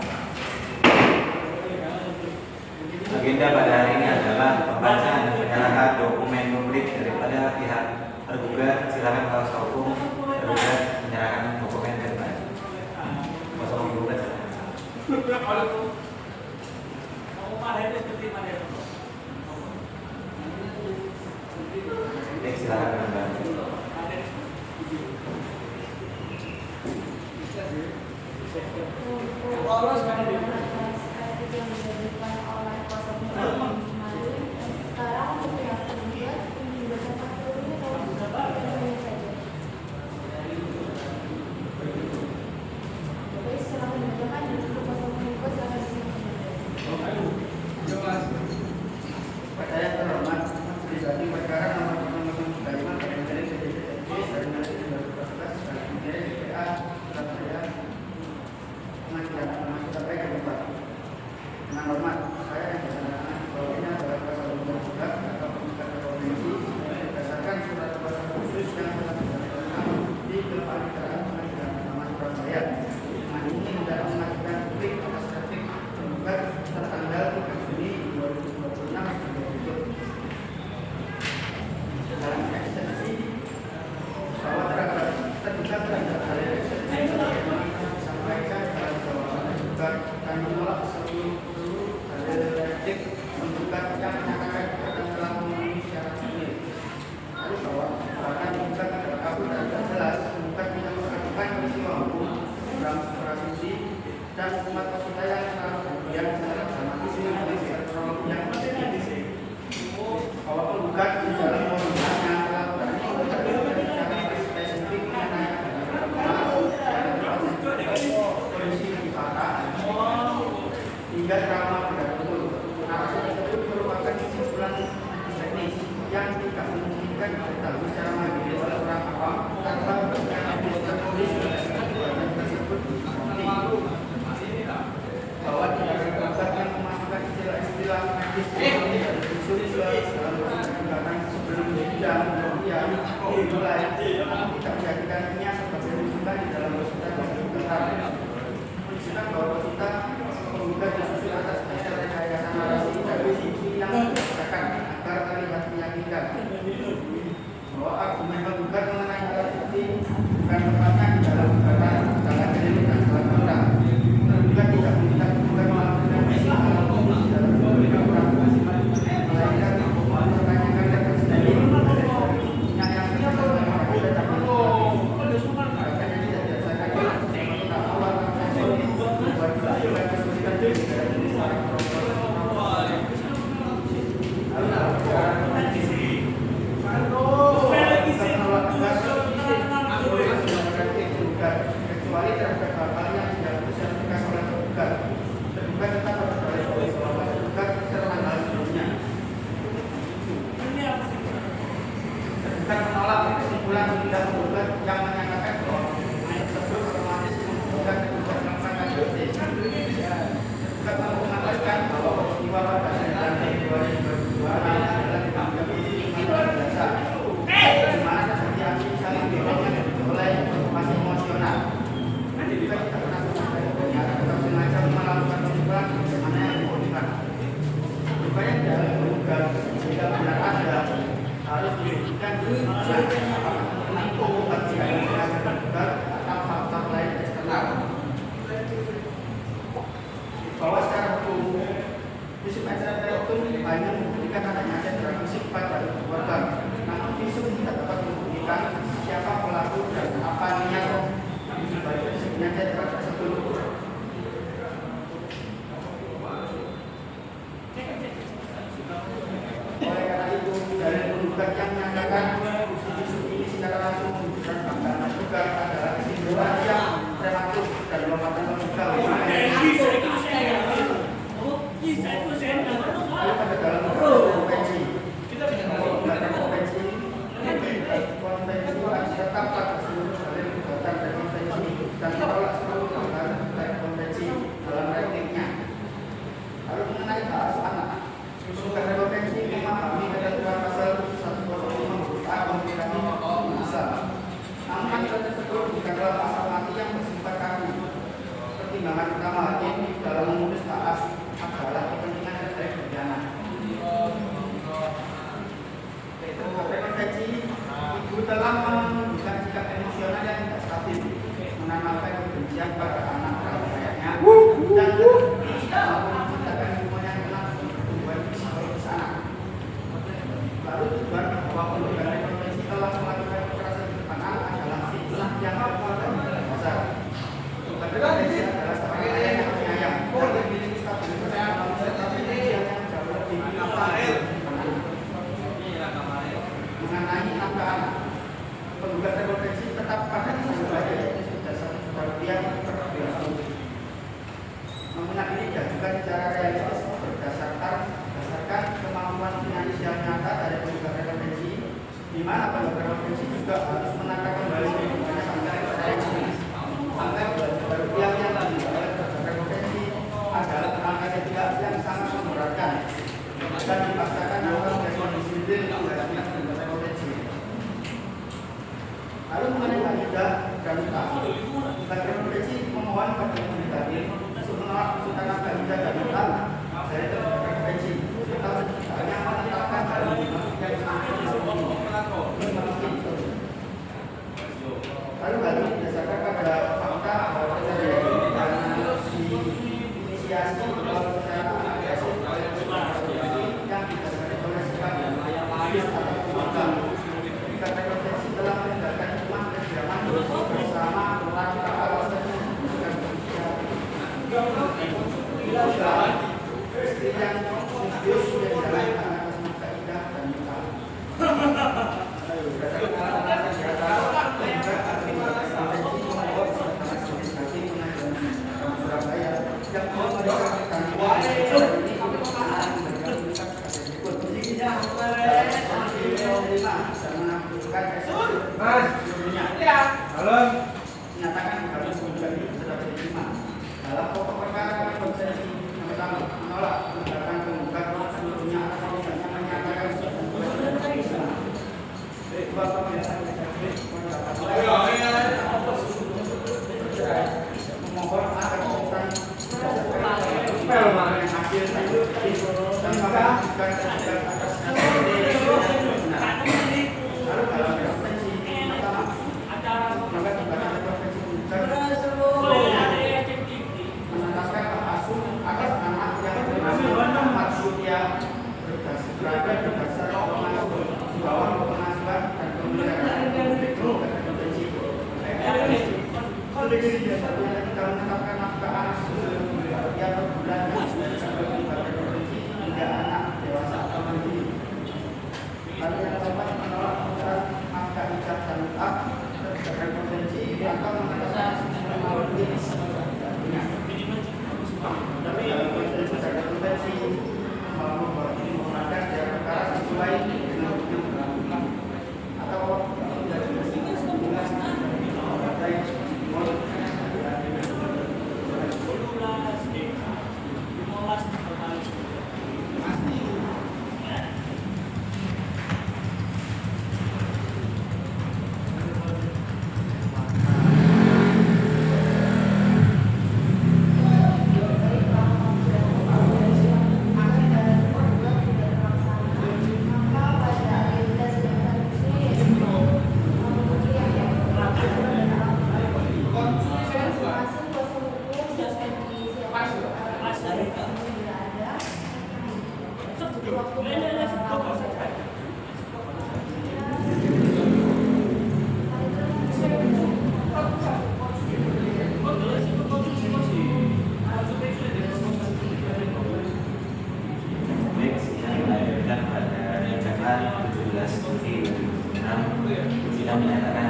Agenda pada hari ini adalah pembacaan dan penyerahan dokumen komplit daripada pihak tergugat. Silakan kuasa hukum tergugat menyerahkan dokumen tergugat. Kuasa hukum tergugat. Baik, silakan Mbak. yang diberikan oleh kuasa hukum kemarin, sekarang untuk pihak tergugat diberikan faktornya atau ini saja. Jadi setelah mendengarkan untuk kuasa hukum silakan Pada yang terhormat, majelis perkara nomor 005 dari CDPD dari 2012 dari DPA Surabaya Pengadilan Agama Surabaya Kabupaten. Dengan hormat, saya yang bersangkutan bahwa ini adalah kuasa hukum tergugat atau penggugat provinsi berdasarkan surat kuasa khusus yang telah dilaksanakan di Kepaniteraan Pengadilan Agama Surabaya. Dengan ini hendak mengajukan publik atas kritik penggugat tertanggal 3 Juni 2026 dalam esensi bahwa tergugat terhadap hal yang disampaikan dalam jawaban tergugat dan menolak seluruh kritik penggugat yang menyatakan akan telah memenuhi syarat ini. Lalu bahwa bahkan penggugat adalah kabur dan tidak jelas, penggugat tidak melakukan peristiwa hukum dalam praksisi dan umat kita yang selalu kemudian secara dramatis yang bahwa penggugat di dalam permohonannya telah berani mengatakan secara spesifik mengenai kondisi di Fatah hingga trauma berat betul. Narasi tersebut merupakan kesimpulan teknis yang tidak memungkinkan diketahui secara mandiri oleh orang awam tanpa berkaitan tulis tersebut bahwa tidak ada penggugat yang memasukkan istilah-istilah medis dan disulis dalam gugatan sebelum sidang kemudian dimulai tidak menjadikannya sebagai rujukan di dalam persidangan gugatan. Menunjukkan bahwa kita penggugat disusul atas dasar rekayasa narasi dari sisi yang dikatakan agar terlihat meyakinkan bahwa argumen penggugat mengenai alat bukti bukan tempatnya di dalam gugatan dalam diri dan dalam kontak. Penggugat tidak meminta penggugat melakukan misi alat bukti di dalam gugatan, melainkan mempertanyakan ketersediaan yang kecuali terhadap hal yang tidak bisa dikasih oleh penggugat. Penggugat tetap harus beroleh bahwa penggugat tertanggal sebelumnya. Penggugat menolak kesimpulan tidak penggugat yang menyatakan bahwa tersebut otomatis penggugat melakukan KDRT. Penggugat mengatakan bahwa peristiwa pada 9 Mei 2022 adalah dianggap biasa, di mana terjadi aksi saling dorong yang oleh informasi emosional. Juga tidak pernah tetap sengaja melakukan kesimpulan bagaimana yang dibutuhkan. Supaya dalam penggugat jika benar ada harus dibuktikan penggugat jika tidak tergugat atau faktor lain eksternal. Bahwa secara hukum visum et repertum hanya membuktikan adanya cedera fisik pada korban, namun visum tidak dapat membuktikan siapa pelaku dan apa niat sebenarnya cedera tersebut. Oleh karena itu, dari penggugat yang menyatakan visum ini secara langsung menunjukkan bahwa juga adalah kesimpulan yang prematur dan lompatan logika. Pada dalam konvensi, konvensi tetap pada seluruh dalil gugatan dan konvensi dan menolak seluruh pelanggaran terkait konvensi dalam ratingnya. Lalu mengenai hak asuh anak, gugatan konvensi memahami ketentuan pasal 105 huruf A memiliki bisa. Namun hal tersebut bukanlah pasal mati yang bersifat kaku. Pertimbangan utama hakim dalam memutus hak asuh adalah kepentingan terkait pidana. Konvensi ibu telah menunjukkan sikap emosional yang tidak stabil, menanamkan kebencian pada anak terhadap ayahnya, dan diajukan secara realistis berdasarkan kemampuan finansial nyata dari penggugat rekomendasi, di mana penggugat rekomendasi juga harus menata kembali lingkungannya sampai pihak yang diduga oleh penggugat rekomendasi adalah pelanggaran pihak yang sangat memberatkan dan dipaksakan dalam kondisi real dari pihak penggugat rekomendasi. Lalu mengenai Haida dan penggugat rekomendasi memohon kepada majelis hakim untuk menolak tuntutan Haida dan dari penggugat rekomendasi serta hanya menetapkan hal yang lalu hal ini berdasarkan pada fakta bahwa terjadi karena diinisiasi secara agresif oleh yang didasarkan oleh sikap atau keluarga. Penggugat rekomendasi telah meninggalkan rumah kediaman bersama pelaku kawasan dan istri yang serius yang dijalani atas masa indah dan nikah. Menyatakan bahwa penggugat ini sudah diterima dalam pokok perkara konsesi yang pertama menolak tindakan penggugat seluruhnya atas tindakan menyatakan dua pembelaan memohon agar tuntutan berdasarkan hasil dan mengajukan tindakan atas lalu dalam rekomendasi pertama menetapkan hak asuh atas anak yang bernama maksudnya berada berdasar di bawah pengasuhan dan pemeliharaan kita menetapkan nafkah anak yang per bulan hingga anak dewasa atau mandiri. Lalu yang keempat menolak tuntutan nafkah ijab dan mut'ah rekomendasi atau menetapkan rekomendasi menggunakan cara perkara sesuai dengan hukum berlaku atau Sidang menyatakan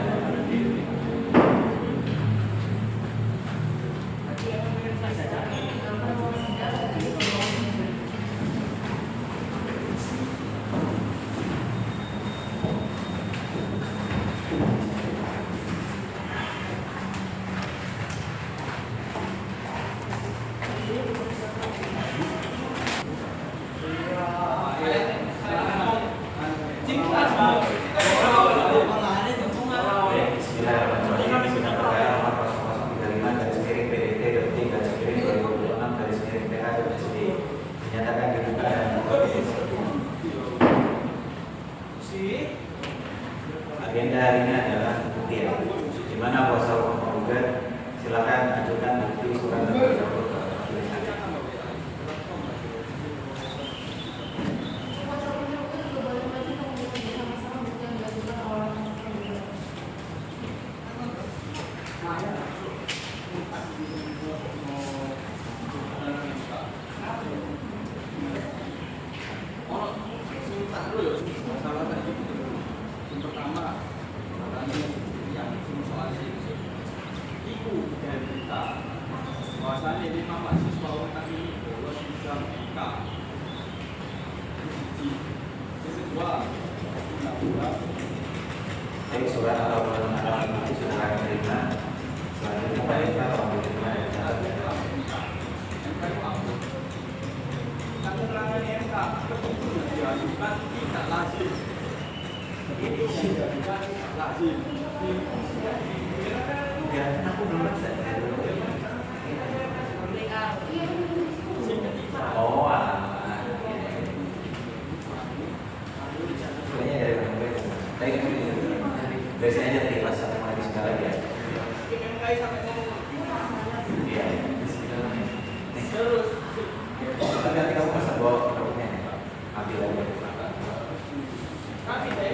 agenda hari ini adalah pembuktian, di mana kuasa hukum penggugat silakan ajukan bukti surat terdakwah ke majelis hakim. Bahwasannya 5 mahasiswa tadi bolos Jadi surat atau permohonan itu sudah kami terima. Selanjutnya Pak tolong diterima dan dicatat. Kira-kira aku belum bisa. Oh, kayaknya dari mana? Dari sini aja dari kelas 1 lagi sekarang ya. Iya. Tapi nanti kamu bisa bawa produknya, ambil aja.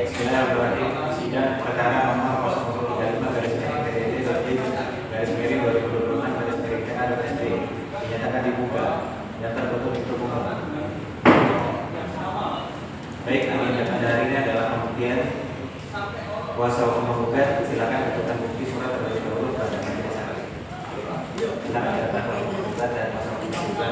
Bismillahirrahmanirrahim. Sidang perkara nomor 0035 garis miring PDD garis miring 2026 garis miring TA.SD dinyatakan dibuka dan tertutup untuk umum. Baik, agenda hari ini adalah pembuktian. Kuasa hukum penggugat silakan tentukan bukti surat terlebih dahulu pada majelis hakim. Silakan datang kuasa hukum penggugat dan kuasa hukum penggugat.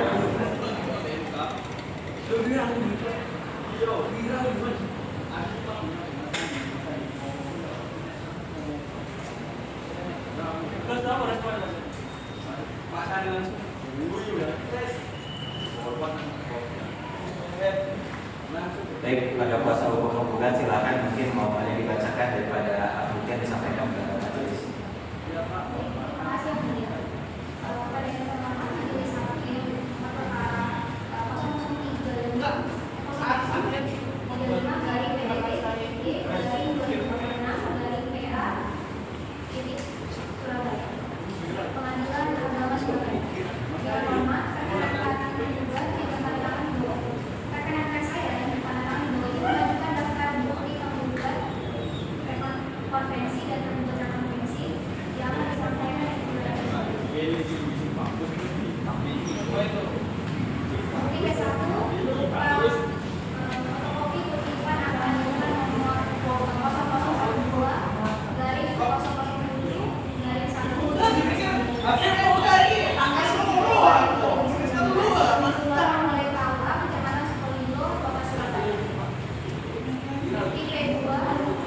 Baik, pada kuasa hukum penggugat silakan mungkin mau banyak dibacakan daripada bukti yang disampaikan ke majelis. Terima kasih yang mulia. Pada yang pertama majelis hakim perkara 003 garing PDD garing 2006 garing PA titik Surabaya. Pengadilan Agama Surabaya. Yang hormat rekan-rekan penggugat yang berkaitan bahwa rekan-rekan saya yang berkaitan bahwa itu mengajukan daftar bukti penggugat konvensi dan penggugat konvensi yang disampaikan di bulan bukti B1 berupa fotokopi kutipan akan nomor 0012 garing 0007 garing 1 dikeluarkan oleh KUA Kecamatan Sukolilo, Kota Surabaya. Bukti P2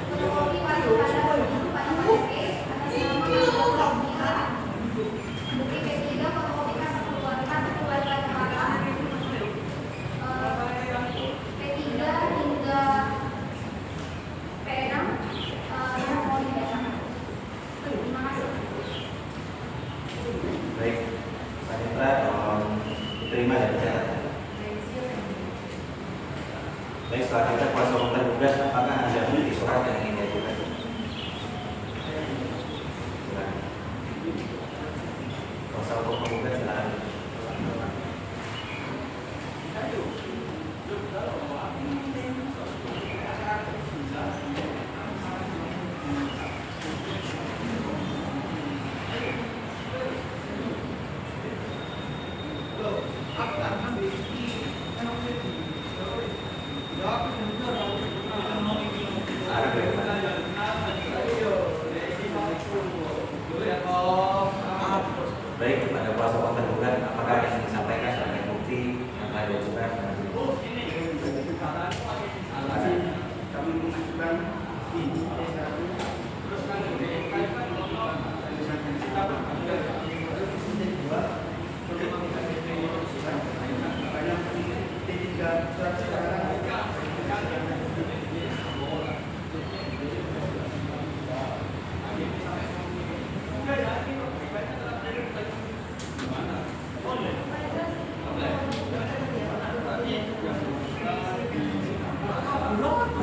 fotokopi wajib pada pada KTP atas nama Mia. Bukti P3 fotokopi kartu keluarga kakak. P3 hingga P6 yang mau dibacakan. Terima kasih. Baik, Pak Indra tolong diterima dan dicatat. Baik, selanjutnya kuasa hukum tergugat, apakah ada bukti surat yang ingin diajukan? Silakan. Kuasa hukum tergugat silakan. Baik, kepada kuasa hukum tergugat, apakah yang disampaikan sebagai bukti yang telah diajukan? Kami mengajukan ini terus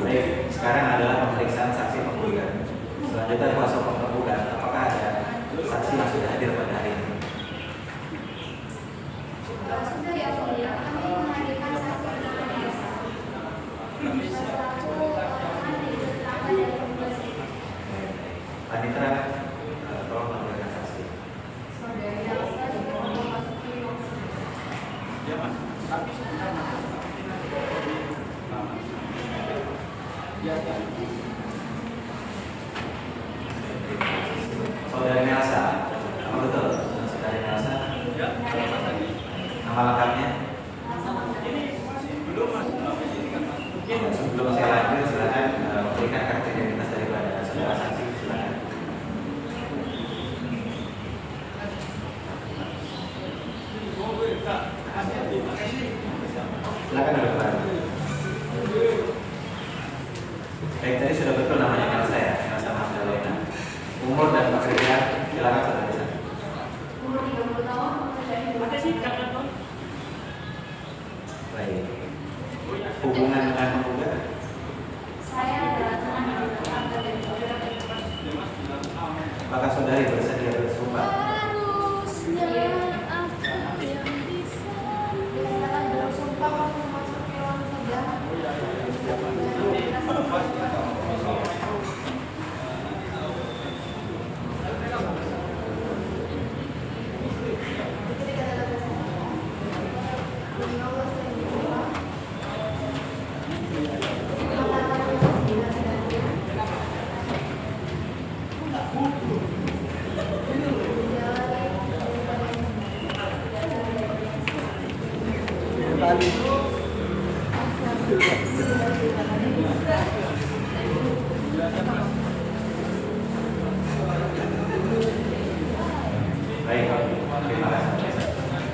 Baik, sekarang adalah pemeriksaan saksi penggugat. Selanjutnya kuasa hukum tergugat, apakah ada saksi yang sudah hadir pada hari ini? Sudah ya mulia, kami menghadirkan saksi seperti biasa. Selaku orang yang diterangkan dari penggugat. Panitra, tolong menghadirkan saksi. Saudari Elsa dimohon memasuki ruang sidang. ya mas, tapi sebenarnya ya Saudari Nelsa, apa betul? Saudari Nelsa, nama lengkapnya? Elsa Sebelum saya lanjut, silakan memberikan kartu identitas daripada saudara saksi. Silakan. Silakan duduk kembali. Baik, tadi sudah betul namanya Elsa ya, Elsa Magdalena. Umur dan pekerjaan, silakan saudara bisa. Umur 30 tahun, pekerjaan Baik. Hubungan dengan penggugat? saya adalah teman yang bertangga dari saudara. Apakah saudari bersedia bersumpah? Dikatakan bersumpah waktu memasuki ruang sidang. Baik, terima kasih.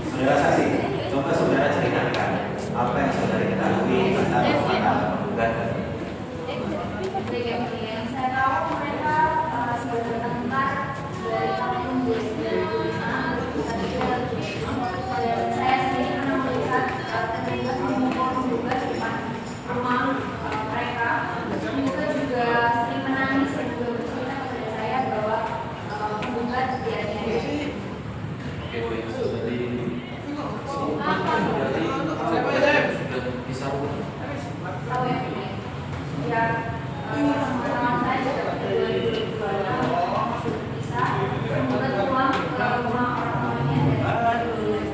Saudara saksi, coba saudara ceritakan apa yang saudara ketahui tentang perkataan penggugat. Yang saya tahu mereka sudah bertengkar dari tahun 2005. Saya sendiri pernah melihat terlibat memukul penggugat di depan rumah mereka. Penggugat juga sering menangis dan juga bercerita kepada saya bahwa penggugat dianiaya. Oke, baik, saudari. Sudah bisa Tahu ya, ya teman saya juga dari 2002 sudah bisa penggugat pulang ke rumah orang tuanya kemudian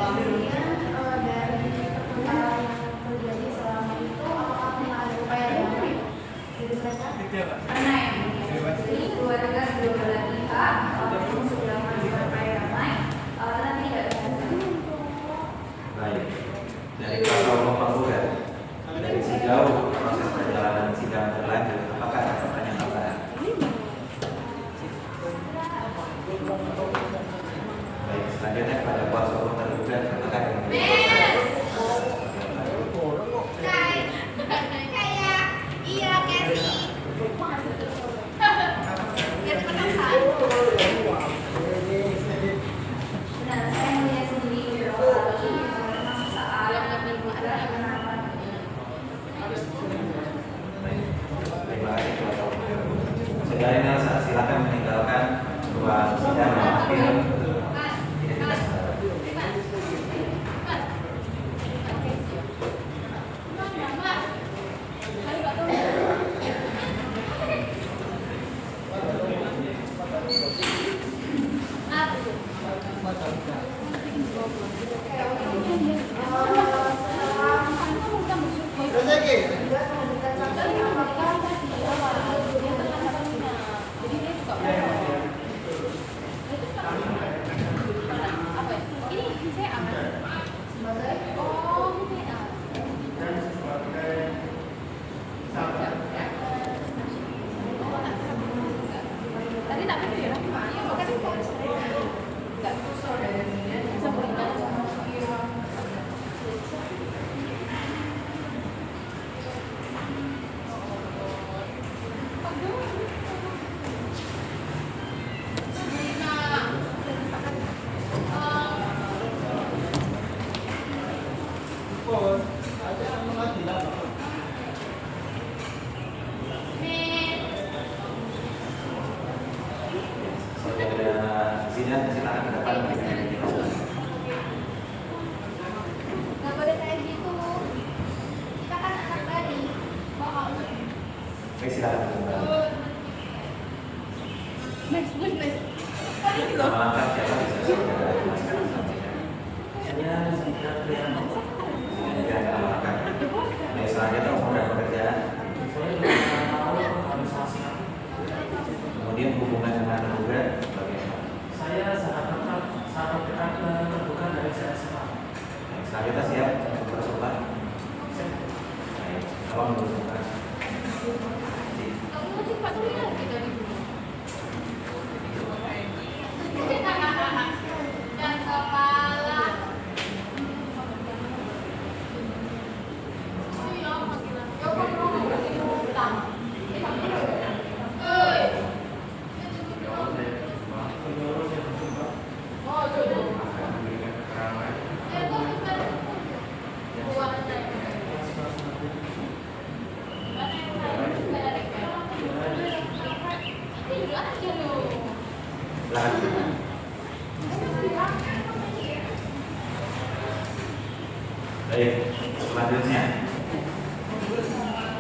dari pertengkaran yang terjadi selama itu apakah pernah ada upaya damai dari mereka? Pernah ya, jadi keluarga kedua belah pihak sudah melakukan upaya damai tetapi tidak berhasil. Baik, dari kuasa hukum penggugat, dari sejauh proses perjalanan sidang berlanjut, apakah ada pertanyaan tambahan? Baik, selanjutnya kepada kuasa hukum tergugat, apakah ada yang Benar, saya melihat sendiri termasuk saat ada penerapan. Terima kasih kuasa hukum. Saudara Nelsa, silakan meninggalkan ruang sidang dan ambil identitas saudara. Saudara Zidan, silakan ke depan memberikan identitas saudara. Nggak boleh kayak gitu. Kita kan anak bayi. Bohong. Baik, silakan kembali. Next. Nama lengkap siapa bisa saudara jelaskan? Zidan Zidan nama lengkap. Baik, selanjutnya umur dan pekerjaan. Kemudian hubungan dengan penggugat bagaimana? Saya sangat dekat terbuka dari saya semua. Selanjutnya siap untuk bersumpah. Apa menurut Bapak? Baik, selanjutnya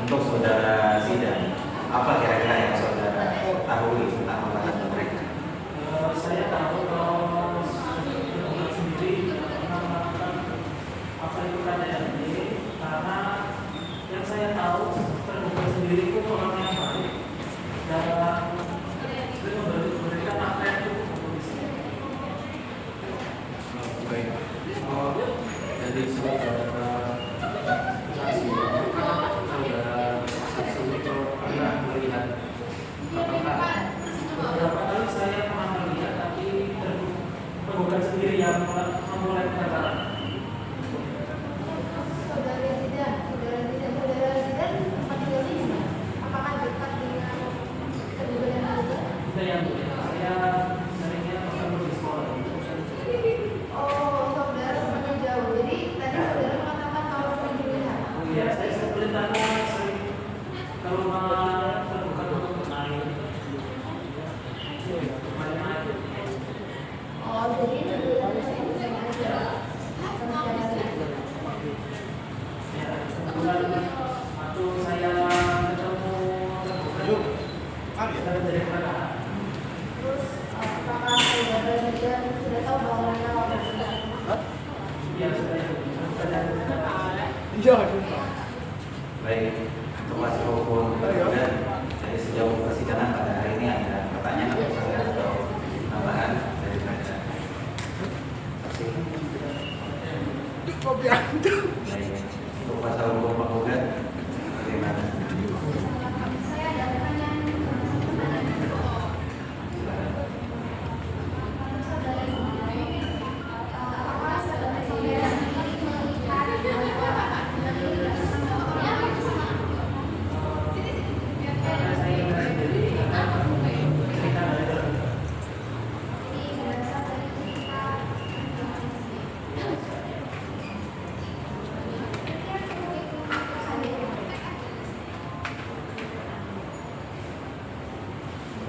untuk saudara Zidan, apa kira-kira yang saudara ketahui tentang pembahasan mereka? Saya tahu kalau penugas sendiri pernah melakukan apa itu KDRT, karena yang saya tahu penugas sendiri itu orang yang baik dan memberikan apa yang cukup untuk polisi. Baik. Jadi saudara saksi itu pernah melihat apakah Beberapa kali saya pernah melihat, tapi penugas sendiri yang memulai perkara. Saudara Zidan tempat tinggalnya di mana? Apakah dekat dengan terduga dan terduga? Kita yang mulia, saya seringnya bertemu di sekolah. Oh, saudara temannya jauh. Jadi tadi saudara mengatakan kalau sering dilihat. Ya, saya sering kalau terbuka untuk main. Oh, jadi terduga itu sengaja. Ya, kebetulan waktu saya ketemu terbuka, saya dari mana? Terus apakah saudara Zidan sudah tahu bahwa mereka orang benar? Ya, saya Baik, untuk masih hukum dan dari sejauh persidangan pada hari ini ada pertanyaan atau saudara atau tambahan dari mereka? Saksi. Baik, untuk pasal hukum penggugat bagaimana? Saya ada pertanyaan. Apakah saudara sendiri melihat karena saya sendiri cerita dari dalam. ini berasal dari cerita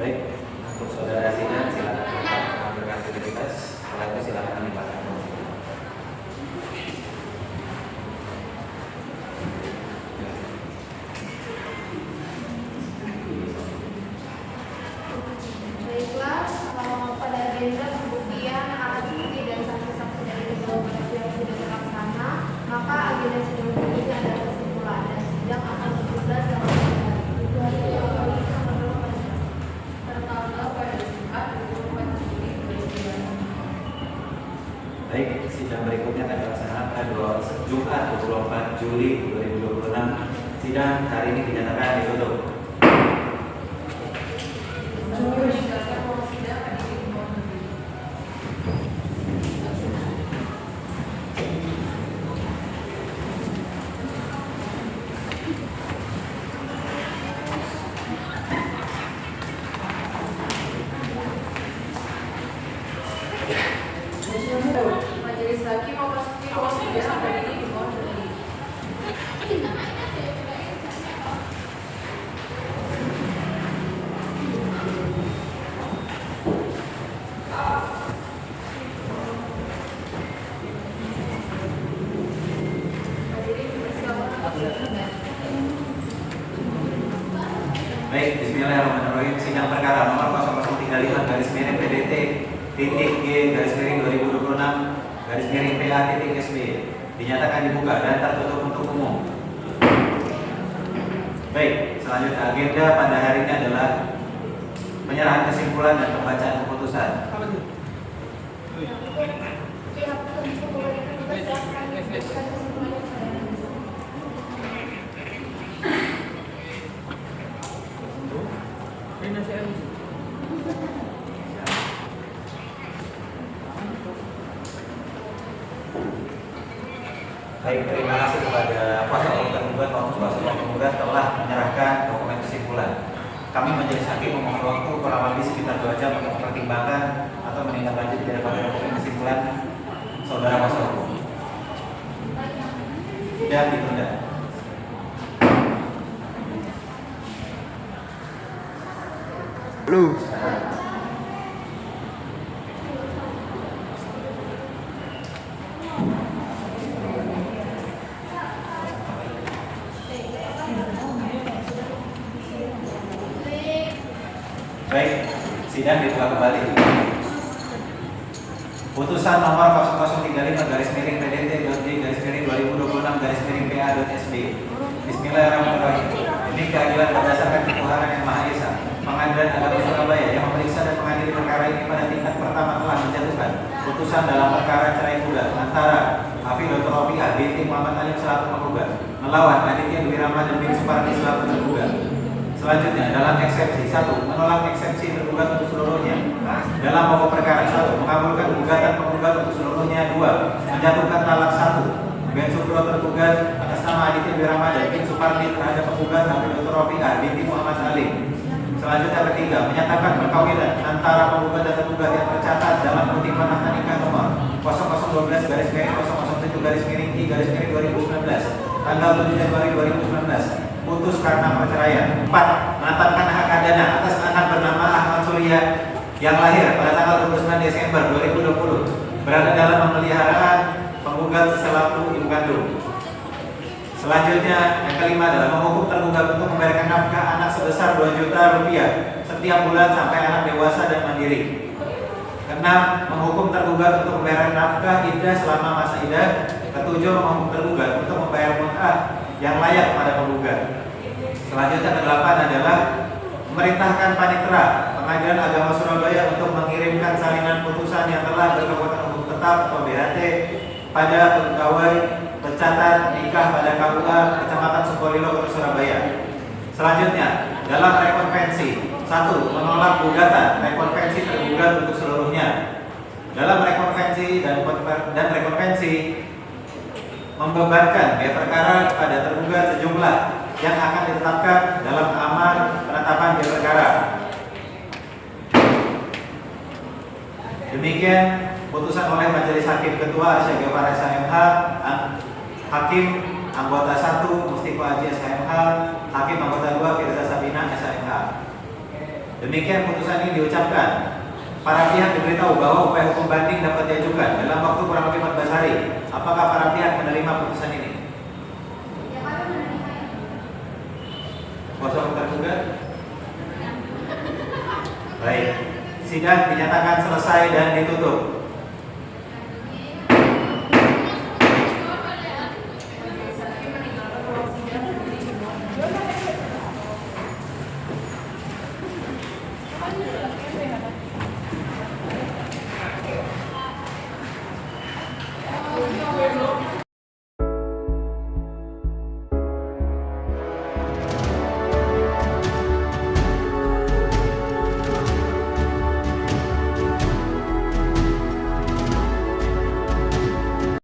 Baik, untuk saudara Zidan silakan mengajukan aktivitas. Setelah itu silakan menyampaikan. Baiklah, pada agenda pembuktian alat bukti dan saksi-saksi dari kedua belah pihak sudah terlaksana, maka agenda sidang berikutnya adalah kesimpulan dan sidang akan 17 tanggal 2 Januari tertanggal pada Jumat 24 Juli 2020. Baik, sidang berikutnya akan dilaksanakan pada Jumat 24 Juli 2026. Sidang hari ini dinyatakan ditutup. Meninggalkan ruang sidang hadirin mohon berdiri. Majelis hakim memasuki ruang sidang hadirin mohon berdiri. Hadirin persilakan. Baik, bismillahirrahmanirrahim. Sidang perkara nomor 0035 garis miring PDT titik G garis miring 2026 garis miring PA titik SB dinyatakan dibuka dan tertutup untuk umum. Baik, selanjutnya agenda pada hari ini adalah penyerahan kesimpulan dan pembacaan keputusan. pihak tertentu boleh berkesimpulan. Baik, terima kasih kepada kuasa hukum tergugat maupun kuasa hukum penggugat telah menyerahkan dokumen kesimpulan. Kami majelis hakim memohon waktu kurang lebih sekitar 2 jam untuk mempertimbangkan atau menindaklanjuti daripada dokumen kesimpulan saudara kuasa hukum. Tidak ditunda. Lu. Baik, sidang dibuka kembali. Putusan nomor 0003-PDT-2026-PA.SB. Bismillahirrahmanirrahim. Demi keadilan berdasarkan ketuhanan yang Maha Esa, Pengadilan Agama Surabaya yang memeriksa dan mengadili perkara ini pada tingkat pertama telah menjatuhkan putusan dalam perkara cerai gugat antara Hafi Dr. Rofiah binti Muhammad Alim selaku penggugat melawan Aditya Dwi Rahman dan bin Supardi selaku tergugat. Selanjutnya, dalam eksepsi 1, menolak eksepsi tergugat untuk seluruhnya. Dalam pokok perkara 1, mengabulkan gugatan penggugat untuk seluruhnya. 2, menjatuhkan talak 1. Ben Supro tergugat atas nama Aditya Dwi Rahman dan bin Supardi terhadap penggugat Hafi Dr. Rofiah binti Muhammad Alim. Selanjutnya ketiga, menyatakan perkawinan antara penggugat dan tergugat yang tercatat dalam kutipan akta nikah nomor 0012-0007-I-2019 tanggal 7 Januari 2019 putus karena perceraian. 4. Menetapkan hak adana atas anak bernama Ahmad Surya yang lahir pada tanggal 29 Desember 2020 berada dalam pemeliharaan penggugat selaku ibu kandung. Selanjutnya, yang kelima adalah menghukum tergugat untuk membayarkan nafkah anak sebesar 2 juta rupiah setiap bulan sampai anak dewasa dan mandiri. Keenam, menghukum tergugat untuk membayar nafkah iddah selama masa iddah. Ketujuh, menghukum tergugat untuk membayar mut'ah yang layak pada penggugat. Selanjutnya kedelapan adalah memerintahkan panitera Pengadilan Agama Surabaya untuk mengirimkan salinan putusan yang telah berkekuatan hukum tetap atau BHT pada pegawai pencatat nikah pada KUA Kecamatan Sukolilo, Kota Surabaya. Selanjutnya, dalam rekonvensi 1, menolak gugatan rekonvensi tergugat untuk seluruhnya. Dalam rekonvensi dan rekonvensi membebankan biaya perkara kepada tergugat sejumlah yang akan ditetapkan dalam amar penetapan biaya perkara. Demikian putusan oleh Majelis Hakim Ketua Arsyad Ghaffar SHMH, Hakim Anggota 1 Mustifa Haji SHMH, Hakim Anggota 2 Firza Sabina SHMH. Demikian putusan ini diucapkan. Para pihak diberitahu bahwa upaya hukum banding dapat diajukan dalam waktu kurang lebih 14 hari. Apakah para pihak menerima putusan ini? Ya, kami menerima ya. Kuasa hukum tergugat? Baik, sidang dinyatakan selesai dan ditutup.